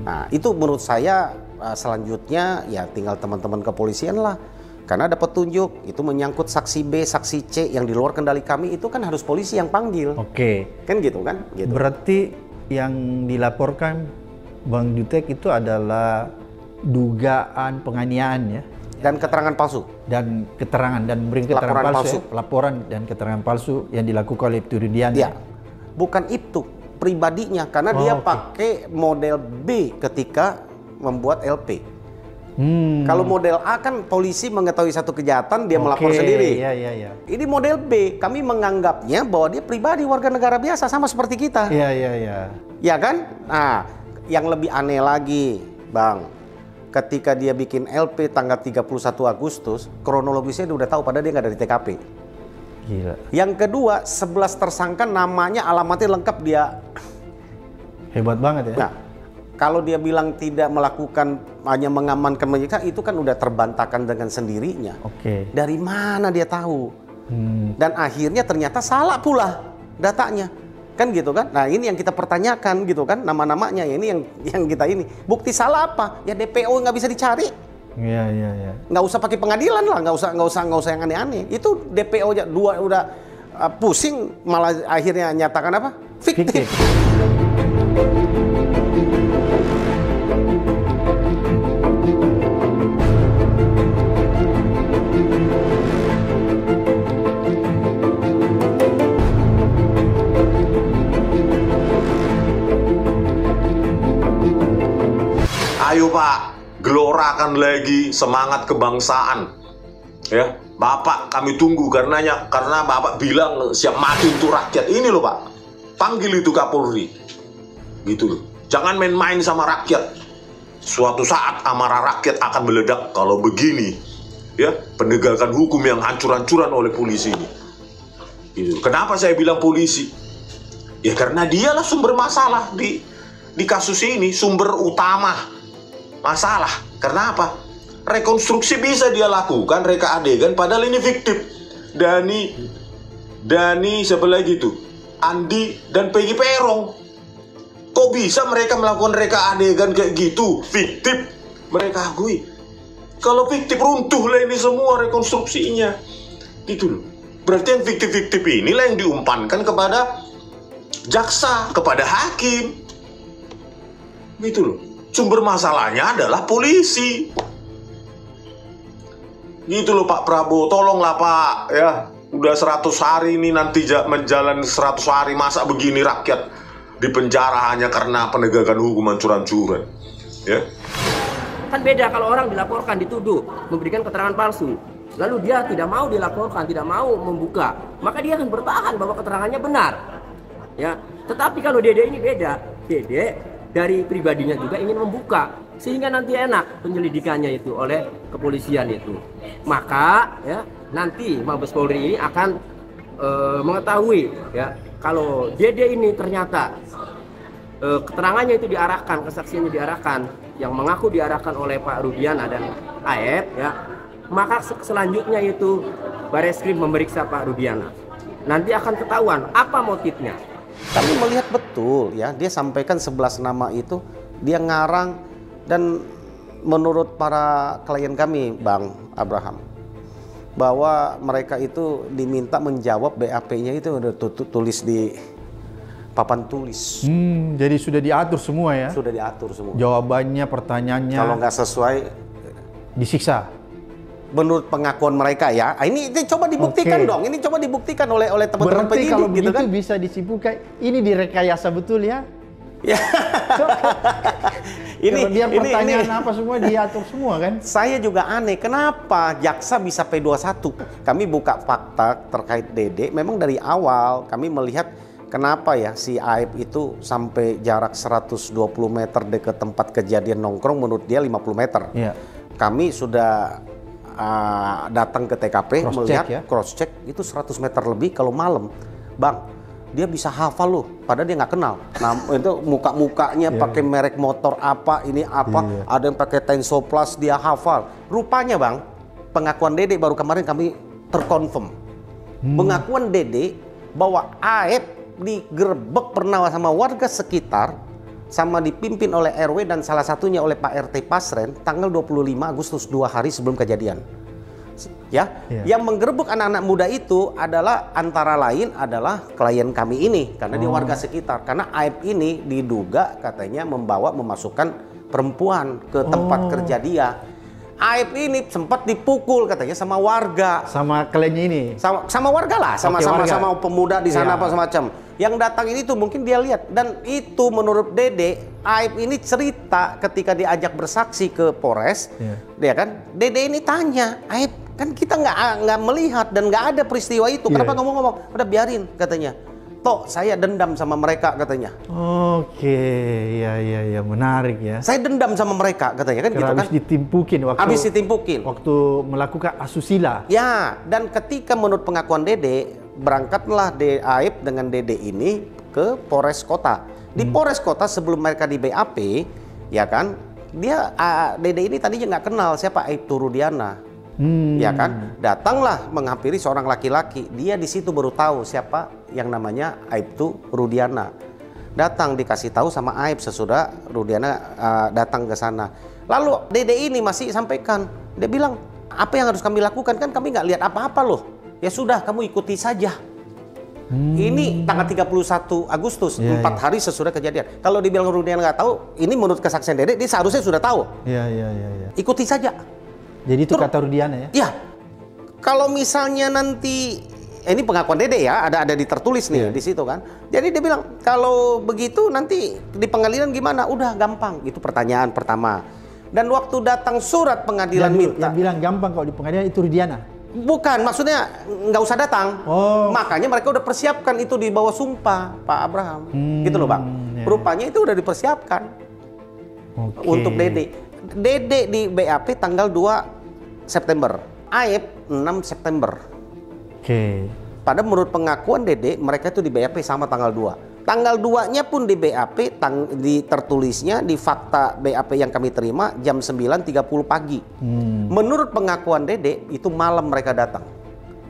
Nah itu menurut saya selanjutnya ya tinggal teman-teman kepolisian lah. Karena ada petunjuk, itu menyangkut saksi B, saksi C yang di luar kendali kami, itu kan harus polisi yang panggil. Kan gitu kan? Gitu. Berarti yang dilaporkan Bang Jutek itu adalah dugaan penganiayaan ya? Dan keterangan palsu. Dan beri keterangan palsu. Ya? Laporan dan keterangan palsu yang dilakukan oleh Ibtu Rudiana. Ya, bukan itu pribadinya, karena dia pakai model B ketika membuat LP. Kalau model A kan polisi mengetahui satu kejahatan, dia melapor sendiri. Iya. Ini model B, kami menganggapnya bahwa dia pribadi warga negara biasa sama seperti kita. Iya. Ya kan? Nah, yang lebih aneh lagi, Bang. Ketika dia bikin LP tanggal 31 Agustus, kronologisnya dia udah tahu padahal dia nggak dari TKP. Gila. Yang kedua, 11 tersangka namanya, alamatnya lengkap dia. Hebat banget ya. Nah, kalau dia bilang tidak melakukan, hanya mengamankan menyiksa, itu kan udah terbantahkan dengan sendirinya. Dari mana dia tahu? Dan akhirnya ternyata salah pula datanya. Kan gitu kan? Nah ini yang kita pertanyakan gitu kan, nama-namanya ya, ini yang kita ini. Bukti salah apa? Ya DPO nggak bisa dicari. Iya. Nggak usah pakai pengadilan lah, nggak usah yang aneh-aneh. Itu DPO dua udah pusing, malah akhirnya nyatakan apa? Fiktif. Ayo Pak, gelorakan lagi semangat kebangsaan. Ya, Bapak kami tunggu karena Bapak bilang siap mati untuk rakyat. Ini loh Pak, panggil itu Kapolri. Gitu loh. Jangan main-main sama rakyat. Suatu saat amarah rakyat akan meledak kalau begini. Ya, penegakan hukum yang hancur-hancuran oleh polisi ini. Gitu. Kenapa saya bilang polisi? Ya karena dialah sumber masalah di kasus ini, sumber utama. masalah. Karena apa? Rekonstruksi bisa dia lakukan, reka adegan, padahal ini fiktif. Dani siapa lagi tuh? Andi dan Peggy Perong. Kok bisa mereka melakukan reka adegan kayak gitu? Fiktif. Mereka akui. Kalau fiktif runtuh lah ini semua rekonstruksinya. Gitu loh. Berarti yang fiktif-fiktif inilah yang diumpankan kepada jaksa, kepada hakim. Gitu loh. Sumber masalahnya adalah polisi. Gitu loh Pak Prabowo, tolonglah Pak, ya. Udah 100 hari ini nanti menjalani 100 hari, masa begini rakyat di penjara hanya karena penegakan hukum curan-curan. Ya. Kan beda kalau orang dilaporkan, dituduh memberikan keterangan palsu, lalu dia tidak mau dilaporkan, tidak mau membuka, maka dia akan bertahan bahwa keterangannya benar. Ya, tetapi kalau Dede ini beda. Dede dari pribadinya juga ingin membuka, sehingga nanti enak penyelidikannya itu oleh kepolisian itu. Maka ya nanti Mabes Polri ini akan mengetahui ya kalau Dede ini ternyata keterangannya itu diarahkan, kesaksiannya diarahkan, yang mengaku diarahkan oleh Pak Rudiana dan Aep ya, maka selanjutnya itu Bareskrim memeriksa Pak Rudiana. Nanti akan ketahuan apa motifnya. Kami melihat betul ya, dia sampaikan 11 nama itu dia ngarang, dan menurut para klien kami Bang Abraham, bahwa mereka itu diminta menjawab BAP-nya itu udah tulis di papan tulis. Jadi sudah diatur semua ya? Sudah diatur semua. Jawabannya, pertanyaannya. Kalau nggak sesuai, disiksa. Menurut pengakuan mereka ya. Ini coba dibuktikan dong. Ini coba dibuktikan oleh teman-teman penyidik. Kalau gitu begitu kan? bisa disimpulkan ini direkayasa betul ya? Ya. Biar pertanyaan apa semua diatur semua kan? Saya juga aneh, kenapa jaksa bisa P21? Kami buka fakta terkait Dede, memang dari awal kami melihat kenapa ya si Aib itu sampai jarak 120 meter dekat tempat kejadian nongkrong, menurut dia 50 meter. Yeah. Kami sudah datang ke TKP, melihat cross check itu 100 meter lebih kalau malam. Bang, dia bisa hafal loh, padahal dia nggak kenal. Nah, itu muka-mukanya pakai merek motor apa, ini apa, ada yang pakai Tensoplas, dia hafal. Rupanya Bang, pengakuan Dede baru kemarin kami terkonfirm. Pengakuan Dede bahwa Aep digerebek pernah sama warga sekitar, sama dipimpin oleh RW dan salah satunya oleh Pak RT Pasren tanggal 25 Agustus, 2 hari sebelum kejadian. Ya, yang menggerebek anak-anak muda itu adalah antara lain adalah klien kami ini karena dia warga sekitar. Karena Aib ini diduga katanya memasukkan perempuan ke tempat kerja dia. Aib ini sempat dipukul katanya sama warga. Sama kliennya ini? Sama warga lah, sama pemuda di sana apa semacam. Yang datang ini tuh mungkin dia lihat, dan itu menurut Dede, Aib ini cerita ketika diajak bersaksi ke Polres, dia kan, Dede ini tanya, Aib kan kita nggak melihat dan nggak ada peristiwa itu, kenapa ngomong-ngomong? Udah biarin katanya. Toh saya dendam sama mereka katanya. Oke, ya menarik ya. Saya dendam sama mereka katanya kan, gitu kan. Habis ditimpukin waktu melakukan asusila. Ya, dan ketika menurut pengakuan Dede, berangkatlah Aib dengan Dede ini ke Polres Kota. Di Polres Kota sebelum mereka di BAP, ya kan, dia Dede ini tadinya nggak kenal siapa Aibtu Rudiana. Ya kan, datanglah menghampiri seorang laki-laki. Dia di situ baru tahu siapa yang namanya Aibtu Rudiana. Datang dikasih tahu sama Aib sesudah Rudiana datang ke sana. Lalu Dede ini masih sampaikan, dia bilang, apa yang harus kami lakukan, kan kami nggak lihat apa-apa loh. Ya sudah, kamu ikuti saja. Ini tanggal 31 Agustus, 4 hari sesudah kejadian. Kalau dibilang Rudiana nggak tahu, ini menurut kesaksian Dede, dia seharusnya sudah tahu. Ikuti saja. Jadi itu kata Rudiana ya? Ya. Kalau misalnya nanti, ini pengakuan Dede ya, ada di tertulis nih di situ kan. Jadi dia bilang, kalau begitu nanti di pengadilan gimana? Udah gampang. Itu pertanyaan pertama. Dan waktu datang surat pengadilan minta. Yang bilang gampang kalau di pengadilan itu Rudiana? Bukan, maksudnya nggak usah datang. Makanya mereka udah persiapkan itu di bawah sumpah Pak Abraham. Gitu loh Bang. Rupanya itu udah dipersiapkan untuk Dede. Dede di BAP tanggal 2 September. Aib 6 September. Oke. Pada menurut pengakuan Dede, mereka itu di BAP sama tanggal 2. Tanggal 2-nya pun di BAP, di tertulisnya di fakta BAP yang kami terima jam 9.30 pagi. Menurut pengakuan Dede, itu malam mereka datang.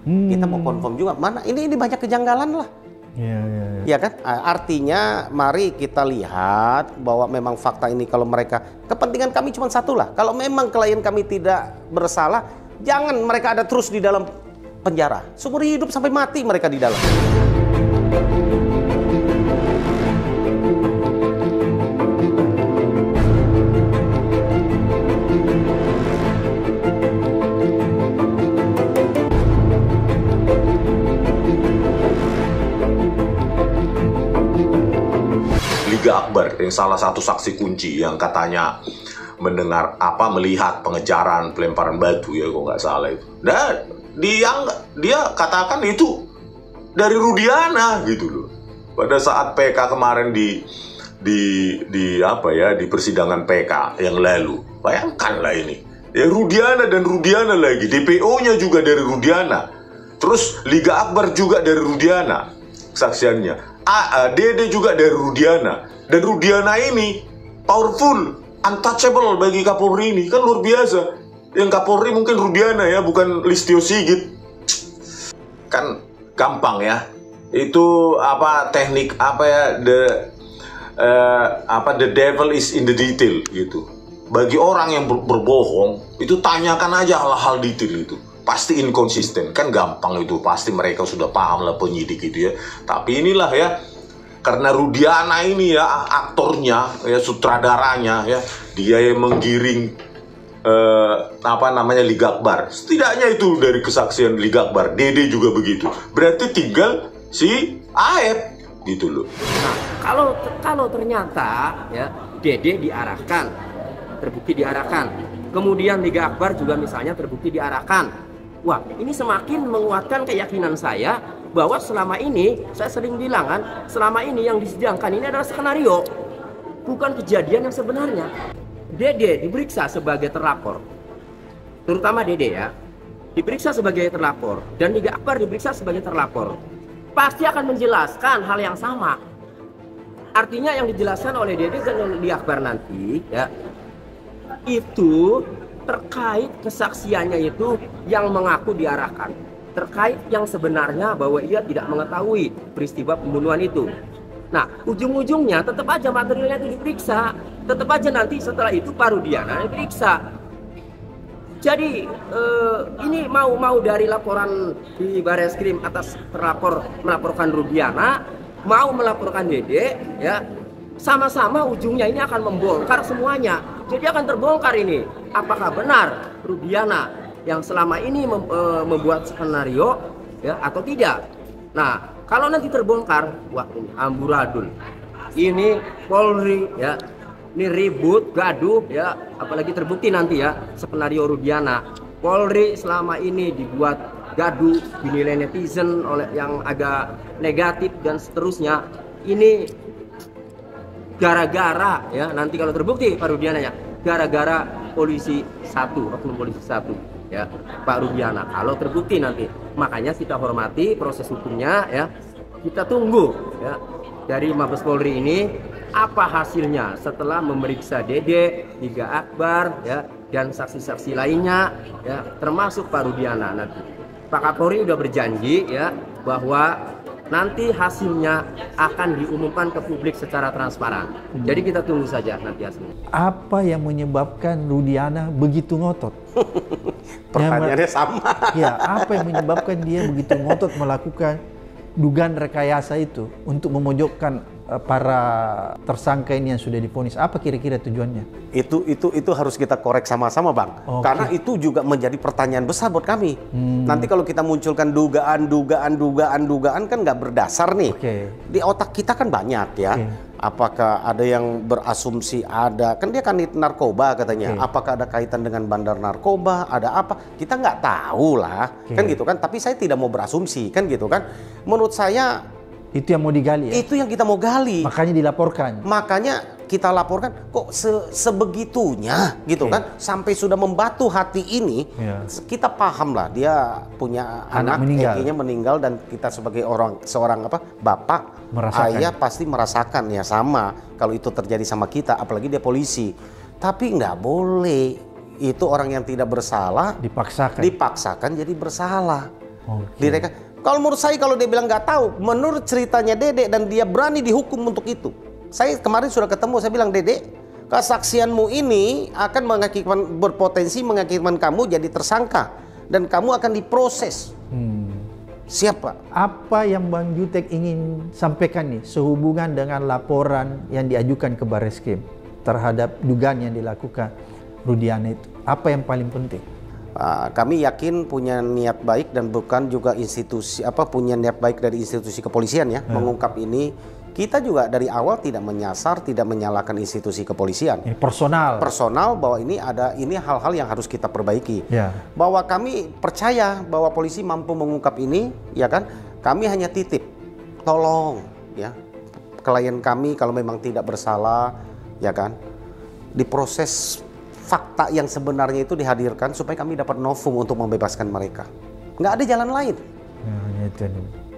Kita mau confirm juga, mana ini banyak kejanggalan lah. Ya kan? Artinya mari kita lihat bahwa memang fakta ini kalau mereka, kepentingan kami cuma satu lah. Kalau memang klien kami tidak bersalah, jangan mereka ada terus di dalam penjara. Seumur hidup sampai mati mereka di dalam. Liga Akbar yang salah satu saksi kunci yang katanya melihat pengejaran pelemparan batu ya, kok nggak salah itu. Dan dia katakan itu dari Rudiana gitu loh. Pada saat PK kemarin di persidangan PK yang lalu, bayangkanlah ini ya, Rudiana dan Rudiana lagi, DPO-nya juga dari Rudiana, terus Liga Akbar juga dari Rudiana kesaksiannya. Dede juga dari Rudiana, dan Rudiana ini powerful, untouchable bagi Kapolri ini, kan luar biasa. Yang Kapolri mungkin Rudiana ya, bukan Listio Sigit. Kan gampang ya. Itu teknik the devil is in the detail gitu. Bagi orang yang berbohong, itu tanyakan aja hal-hal detail itu. Pasti inkonsisten, kan gampang itu, pasti mereka sudah paham lah penyidik itu ya. Tapi inilah ya, karena Rudiana ini ya aktornya ya, sutradaranya ya, dia yang menggiring Liga Akbar. Setidaknya itu dari kesaksian Liga Akbar, Dede juga begitu. Berarti tinggal si Aep gitu loh. Nah, kalau ternyata ya Dede terbukti diarahkan, kemudian Liga Akbar juga misalnya terbukti diarahkan. Wah, ini semakin menguatkan keyakinan saya bahwa selama ini, saya sering bilang kan, selama ini yang disidangkan ini adalah skenario, bukan kejadian yang sebenarnya. Dede diperiksa sebagai terlapor, terutama Dede ya, diperiksa sebagai terlapor, dan Liga Akbar diperiksa sebagai terlapor. Pasti akan menjelaskan hal yang sama. Artinya yang dijelaskan oleh Dede dan Liga Akbar nanti ya, itu terkait kesaksiannya itu yang mengaku diarahkan, terkait yang sebenarnya bahwa ia tidak mengetahui peristiwa pembunuhan itu. Nah, ujung-ujungnya tetap aja materialnya itu diperiksa, tetap aja nanti setelah itu Pak Rudiana diperiksa. Jadi ini mau dari laporan di Bareskrim atas melaporkan Rudiana, mau melaporkan Dede ya, sama-sama ujungnya ini akan membongkar semuanya. Jadi akan terbongkar ini, apakah benar Rudiana yang selama ini membuat skenario ya atau tidak. Nah, kalau nanti terbongkar, wah ini amburadul. Ini Polri ya, ini ribut, gaduh ya, apalagi terbukti nanti ya skenario Rudiana. Polri selama ini dibuat gaduh, dinilai netizen oleh yang agak negatif dan seterusnya. Ini gara-gara ya, nanti kalau terbukti Pak Rudiana ya, gara-gara oknum polisi satu ya, Pak Rudiana. Kalau terbukti nanti, makanya kita hormati proses hukumnya ya, kita tunggu ya dari Mabes Polri ini apa hasilnya setelah memeriksa Dede, Liga Akbar ya, dan saksi-saksi lainnya ya, termasuk Pak Rudiana. Nanti Pak Kapolri udah berjanji ya bahwa nanti hasilnya akan diumumkan ke publik secara transparan. Jadi kita tunggu saja nanti hasilnya. Apa yang menyebabkan Rudiana begitu ngotot? Pertanyaannya sama. Ya, apa yang menyebabkan dia begitu ngotot melakukan dugaan rekayasa itu untuk memojokkan para tersangka ini yang sudah divonis? Apa kira-kira tujuannya? Itu harus kita korek sama-sama, Bang. Okay. Karena itu juga menjadi pertanyaan besar buat kami. Nanti kalau kita munculkan dugaan kan nggak berdasar nih. Okay. Di otak kita kan banyak ya. Okay. Apakah ada yang berasumsi ada, kan dia kan narkoba katanya. Okay. Apakah ada kaitan dengan bandar narkoba? Ada apa? Kita nggak tahu lah, kan gitu kan. Tapi saya tidak mau berasumsi, kan gitu kan. Menurut saya itu yang mau digali ya? Itu yang kita mau gali. Makanya dilaporkan. Makanya kita laporkan kok sebegitunya gitu kan, sampai sudah membatu hati ini. Kita paham lah dia punya anak meninggal dan kita sebagai seorang bapak, ayah pasti merasakan ya sama kalau itu terjadi sama kita, apalagi dia polisi. Tapi nggak boleh itu orang yang tidak bersalah dipaksakan jadi bersalah. Kalau menurut saya, kalau dia bilang nggak tahu, menurut ceritanya Dede dan dia berani dihukum untuk itu. Saya kemarin sudah ketemu, saya bilang, Dede, kesaksianmu ini akan berpotensi mengakibatkan kamu jadi tersangka dan kamu akan diproses. Siapa? Apa yang Bang Jutek ingin sampaikan nih sehubungan dengan laporan yang diajukan ke Barreskrim terhadap dugaan yang dilakukan Rudiana itu? Apa yang paling penting? Kami yakin punya niat baik dan bukan juga punya niat baik dari institusi kepolisian ya mengungkap ini. Kita juga dari awal tidak menyasar, tidak menyalahkan institusi kepolisian. Ini personal bahwa ini hal-hal yang harus kita perbaiki. Bahwa kami percaya bahwa polisi mampu mengungkap ini, ya kan? Kami hanya titip, tolong ya klien kami kalau memang tidak bersalah, ya kan, diproses fakta yang sebenarnya itu dihadirkan supaya kami dapat novum untuk membebaskan mereka. Nggak ada jalan lain.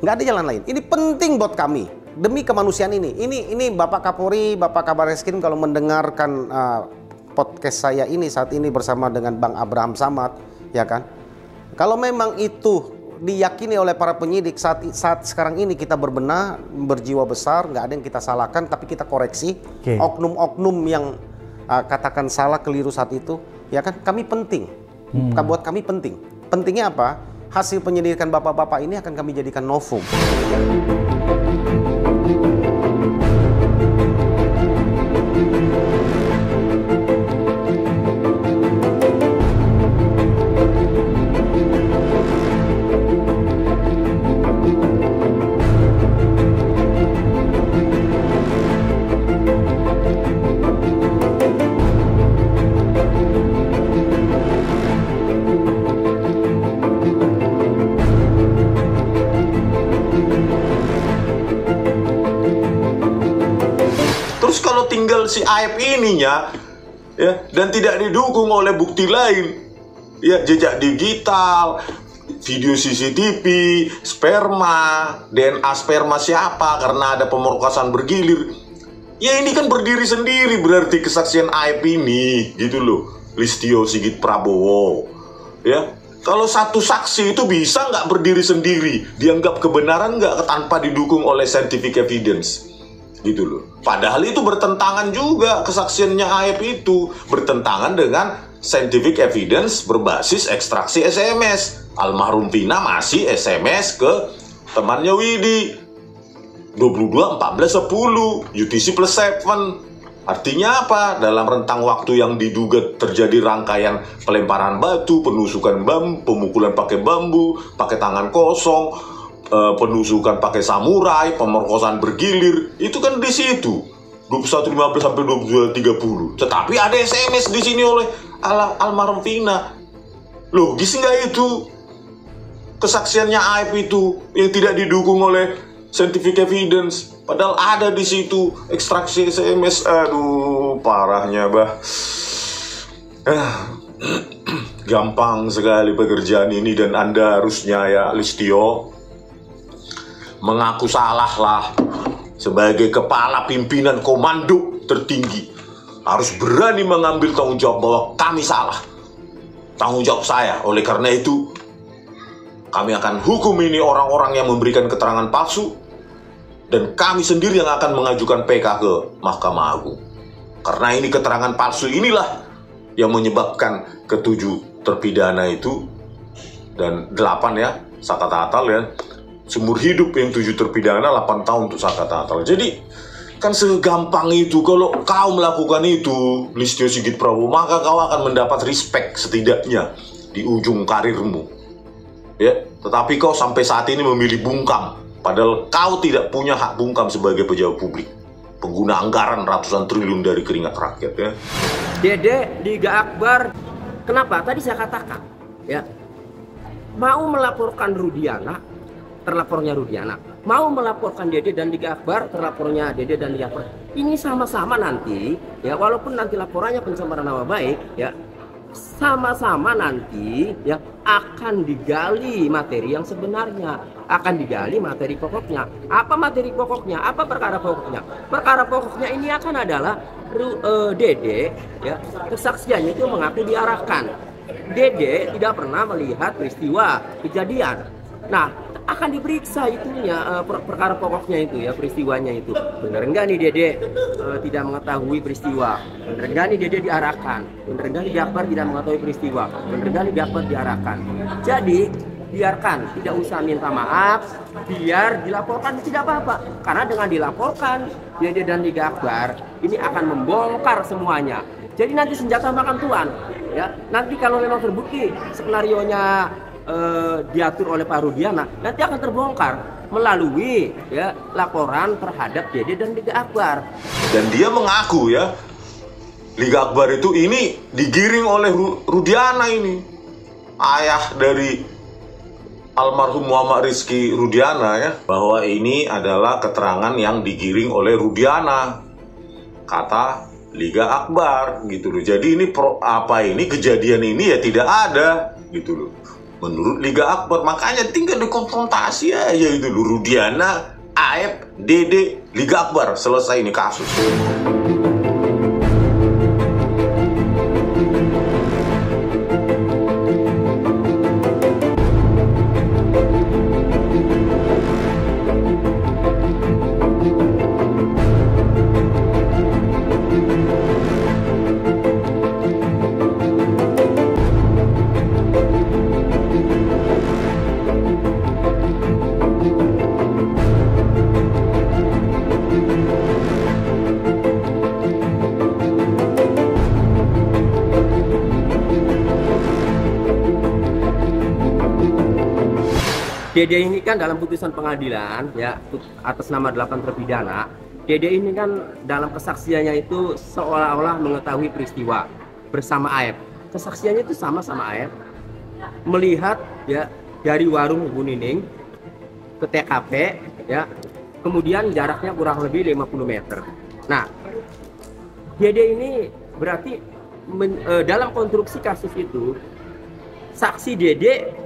Nggak ada jalan lain. Ini penting buat kami. Demi kemanusiaan ini. Ini Bapak Kapolri, Bapak Kabar Reskrim kalau mendengarkan podcast saya ini saat ini bersama dengan Bang Abraham Samad, ya kan? Kalau memang itu diyakini oleh para penyidik saat sekarang ini kita berbenah, berjiwa besar, nggak ada yang kita salahkan, tapi kita koreksi oknum-oknum yang katakan salah, keliru saat itu, ya kan? Kami penting. Buat kami penting. Pentingnya apa? Hasil penyelidikan bapak-bapak ini akan kami jadikan novum. Tinggal si Aib ininya ya, dan tidak didukung oleh bukti lain ya, jejak digital, video CCTV, sperma, DNA sperma siapa karena ada pemerkosaan bergilir ya, ini kan berdiri sendiri berarti kesaksian Aib ini gitu loh, Listio Sigit Prabowo ya. Kalau satu saksi itu bisa nggak berdiri sendiri, dianggap kebenaran nggak tanpa didukung oleh scientific evidence gitu loh. Padahal itu bertentangan juga, kesaksiannya Aib itu bertentangan dengan scientific evidence berbasis ekstraksi SMS. Almarhum Vina masih SMS ke temannya Widi 22-14-10 UTC plus 7. Artinya apa? Dalam rentang waktu yang diduga terjadi rangkaian pelemparan batu, penusukan bambu, pemukulan pakai bambu, pakai tangan kosong, penusukan pakai samurai, pemerkosaan bergilir, itu kan di situ 21.15 sampai 22.30. Tetapi ada SMS di sini oleh almarhum Vina. Logis nggak itu? Kesaksiannya Aib itu yang tidak didukung oleh scientific evidence, padahal ada di situ ekstraksi SMS. Aduh, parahnya bah. Gampang sekali pekerjaan ini dan Anda harusnya ya Listio mengaku salah lah. Sebagai kepala pimpinan komando tertinggi harus berani mengambil tanggung jawab bahwa kami salah, tanggung jawab saya. Oleh karena itu kami akan hukum ini orang-orang yang memberikan keterangan palsu, dan kami sendiri yang akan mengajukan PK ke Mahkamah Agung. Karena ini keterangan palsu inilah yang menyebabkan ke-7 terpidana itu dan 8 ya Saka Tatal ya, seumur hidup yang 7 terpidana 8 tahun untuk Saka Tatal. Jadi kan segampang itu. Kalau kau melakukan itu Listio Sigit Prabowo, maka kau akan mendapat respect setidaknya di ujung karirmu ya. Tetapi kau sampai saat ini memilih bungkam, padahal kau tidak punya hak bungkam sebagai pejabat publik, pengguna anggaran ratusan triliun dari keringat rakyat ya. Dede Liga Akbar, kenapa tadi saya katakan ya, mau melaporkan Rudiana, terlapornya Rudiana mau melaporkan Dede dan Liga Akbar, terlapornya Dede dan Liga Akbar ini sama-sama nanti ya, walaupun nanti laporannya pencemaran nama baik ya, sama-sama nanti ya akan digali materi yang sebenarnya, akan digali materi pokoknya. Apa materi pokoknya? Apa perkara pokoknya? Perkara pokoknya ini akan adalah Dede ya, kesaksiannya itu mengaku diarahkan. Dede tidak pernah melihat peristiwa kejadian. Nah, akan diperiksa itunya perkara pokoknya itu ya, peristiwanya itu. Benar enggak nih Dede tidak mengetahui peristiwa? Benar enggak nih Dede diarahkan? Benar enggak nih Akbar tidak mengetahui peristiwa? Benar enggak nih Akbar diarahkan? Jadi biarkan, tidak usah minta maaf, biar dilaporkan tidak apa-apa. Karena dengan dilaporkan Dede dan Liga Akbar ini akan membongkar semuanya. Jadi nanti senjata makan tuan ya. Nanti kalau memang terbukti skenarionya diatur oleh Pak Rudiana, nanti akan terbongkar melalui ya laporan terhadap Dede dan Liga Akbar. Dan dia mengaku ya, Liga Akbar itu ini digiring oleh Rudiana ini, ayah dari almarhum Muhammad Rizky Rudiana ya, bahwa ini adalah keterangan yang digiring oleh Rudiana, kata Liga Akbar gitu loh. Jadi ini kejadian ini ya tidak ada gitu loh menurut Liga Akbar. Makanya tinggal dikonfrontasi aja itu loh, Rudiana, Aep, Dede, Liga Akbar, selesai ini kasus. Dede ini kan dalam putusan pengadilan ya atas nama 8 terpidana, Dede ini kan dalam kesaksiannya itu seolah-olah mengetahui peristiwa bersama Aep. Kesaksiannya itu sama Aep, melihat ya dari warung Bu Nining ke TKP ya, kemudian jaraknya kurang lebih 50 meter. Nah, Dede ini berarti dalam konstruksi kasus itu saksi Dede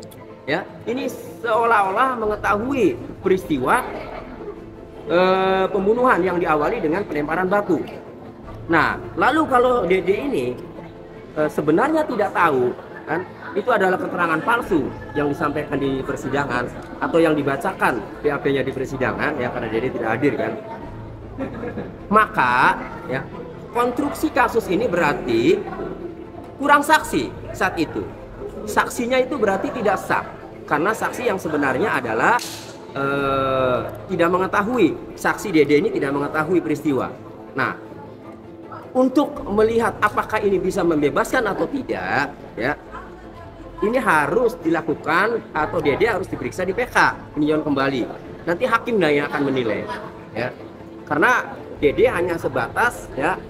ya ini seolah-olah mengetahui peristiwa pembunuhan yang diawali dengan pelemparan batu. Nah, lalu kalau Dede ini sebenarnya tidak tahu kan, itu adalah keterangan palsu yang disampaikan di persidangan atau yang dibacakan BAP-nya di persidangan ya, karena Dede tidak hadir kan. Maka ya konstruksi kasus ini berarti kurang saksi saat itu. Saksinya itu berarti tidak sah. Karena saksi yang sebenarnya adalah tidak mengetahui, saksi Dede ini tidak mengetahui peristiwa. Nah, untuk melihat apakah ini bisa membebaskan atau tidak, ya, ini harus dilakukan atau Dede harus diperiksa di PK, peninjauan kembali. Nanti hakim yang akan menilai, ya, karena Dede hanya sebatas, ya,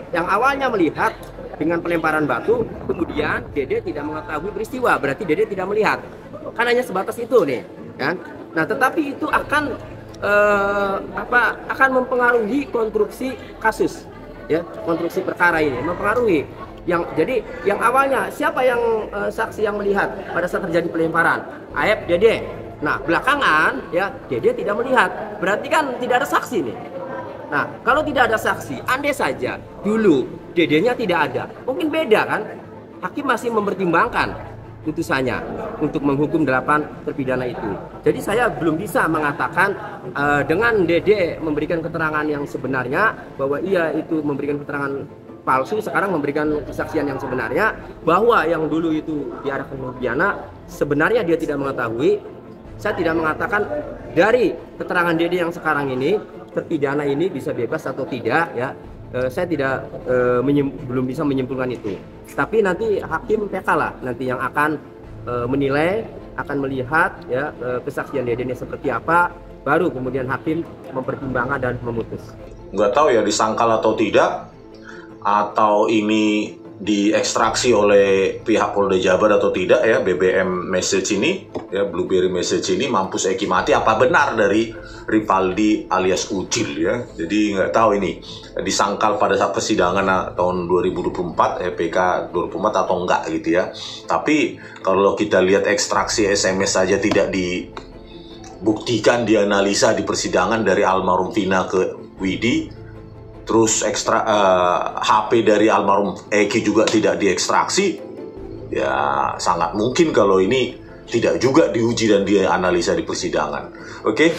yang awalnya melihat dengan pelemparan batu, kemudian Dede tidak mengetahui peristiwa, berarti Dede tidak melihat. Kan hanya sebatas itu nih, kan? Nah, tetapi itu akan akan mempengaruhi konstruksi kasus, ya, konstruksi perkara ini mempengaruhi. Jadi yang awalnya siapa yang saksi yang melihat pada saat terjadi pelemparan? Aep, Dede. Nah, belakangan ya Dede tidak melihat, berarti kan tidak ada saksi nih. Nah, kalau tidak ada saksi, andai saja dulu Dedenya tidak ada, mungkin beda kan? Hakim masih mempertimbangkan putusannya untuk menghukum 8 terpidana itu. Jadi saya belum bisa mengatakan dengan Dede memberikan keterangan yang sebenarnya bahwa ia itu memberikan keterangan palsu, sekarang memberikan kesaksian yang sebenarnya bahwa yang dulu itu diarahkan Rudiana sebenarnya dia tidak mengetahui. Saya tidak mengatakan dari keterangan Dede yang sekarang ini terpidana ini bisa bebas atau tidak, ya. Saya tidak belum bisa menyimpulkan itu. Tapi nanti hakim PK lah nanti yang akan menilai, akan melihat ya kesaksian Dede ini seperti apa, baru kemudian hakim mempertimbangkan dan memutus. Nggak tahu ya disangkal atau tidak, atau ini diekstraksi oleh pihak Polda Jabar atau tidak ya, BBM message ini ya, Blueberry message ini, mampus Eki mati, apa benar dari Rivaldi alias Ucil ya. Jadi nggak tahu ini disangkal pada saat persidangan tahun 2024 PK 2024 atau enggak gitu ya. Tapi kalau kita lihat ekstraksi SMS saja tidak dibuktikan, dianalisa di persidangan dari almarhum Vina ke Widi, terus HP dari almarhum Eki juga tidak diekstraksi, ya sangat mungkin kalau ini tidak juga diuji dan dianalisa di persidangan. Oke?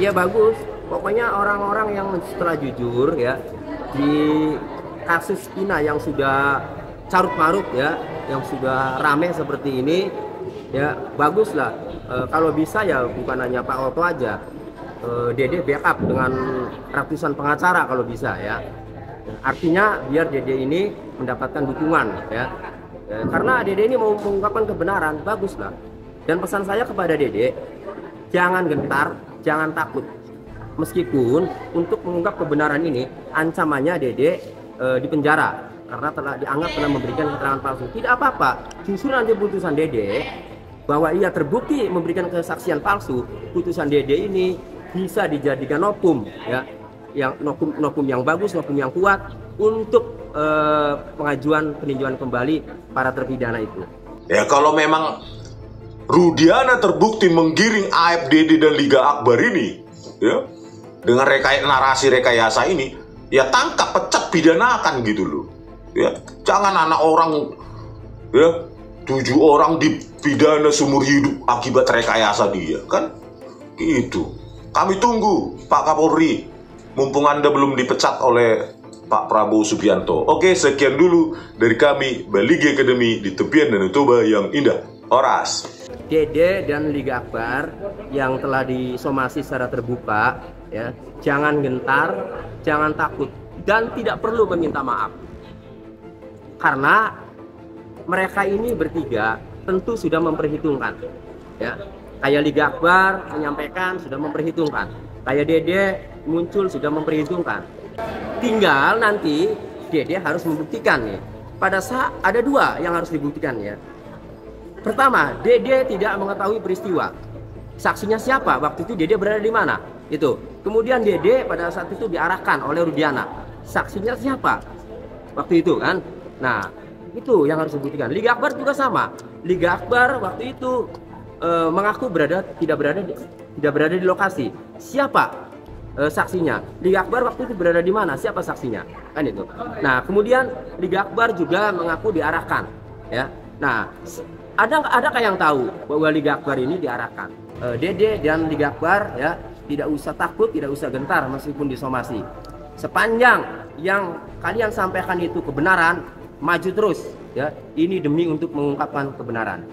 Ya bagus, pokoknya orang-orang yang setelah jujur ya di kasus Vina yang sudah carut marut ya, yang sudah rame seperti ini ya, bagus lah. Kalau bisa ya bukan hanya Pak Oto aja, Dede backup dengan ratusan pengacara kalau bisa ya. Artinya biar Dede ini mendapatkan dukungan ya, karena Dede ini mau mengungkapkan kebenaran, bagus lah. Dan pesan saya kepada Dede, jangan gentar, jangan takut. Meskipun untuk mengungkap kebenaran ini ancamannya Dede dipenjara karena telah dianggap telah memberikan keterangan palsu. Tidak apa-apa, justru nanti putusan Dede bahwa ia terbukti memberikan kesaksian palsu, putusan Dede ini bisa dijadikan nokum ya, yang nokum yang bagus, nokum yang kuat untuk pengajuan peninjauan kembali para terpidana itu. Ya kalau memang Rudiana terbukti menggiring AFDD dan Liga Akbar ini, ya, dengan narasi rekayasa ini, ya tangkap, pecat, pidanakan gitu loh. Ya, jangan anak orang, ya, 7 orang dipidana seumur hidup akibat rekayasa dia, kan? Gitu. Kami tunggu Pak Kapolri, mumpung Anda belum dipecat oleh Pak Prabowo Subianto. Oke, sekian dulu dari kami, Baligi Academy di tepian Danau Toba yang indah. Horas. Dede dan Liga Akbar yang telah disomasi secara terbuka ya, jangan gentar, jangan takut, dan tidak perlu meminta maaf. Karena mereka ini bertiga tentu sudah memperhitungkan ya. Kayak Liga Akbar menyampaikan sudah memperhitungkan, kayak Dede muncul sudah memperhitungkan. Tinggal nanti Dede harus membuktikan nih. Pada saat ada 2 yang harus dibuktikan ya. Pertama, Dede tidak mengetahui peristiwa. Saksinya siapa? Waktu itu Dede berada di mana? Itu. Kemudian Dede pada saat itu diarahkan oleh Rudiana. Saksinya siapa? Waktu itu kan. Nah, itu yang harus dibuktikan. Liga Akbar juga sama. Liga Akbar waktu itu mengaku tidak berada di lokasi. Siapa saksinya? Liga Akbar waktu itu berada di mana? Siapa saksinya? Kan itu. Nah, kemudian Liga Akbar juga mengaku diarahkan, ya. Nah, adakah yang tahu bahwa Liga Akbar ini diarahkan? Dede dan Liga Akbar ya tidak usah takut, tidak usah gentar meskipun disomasi. Sepanjang yang kalian sampaikan itu kebenaran, maju terus ya. Ini demi untuk mengungkapkan kebenaran.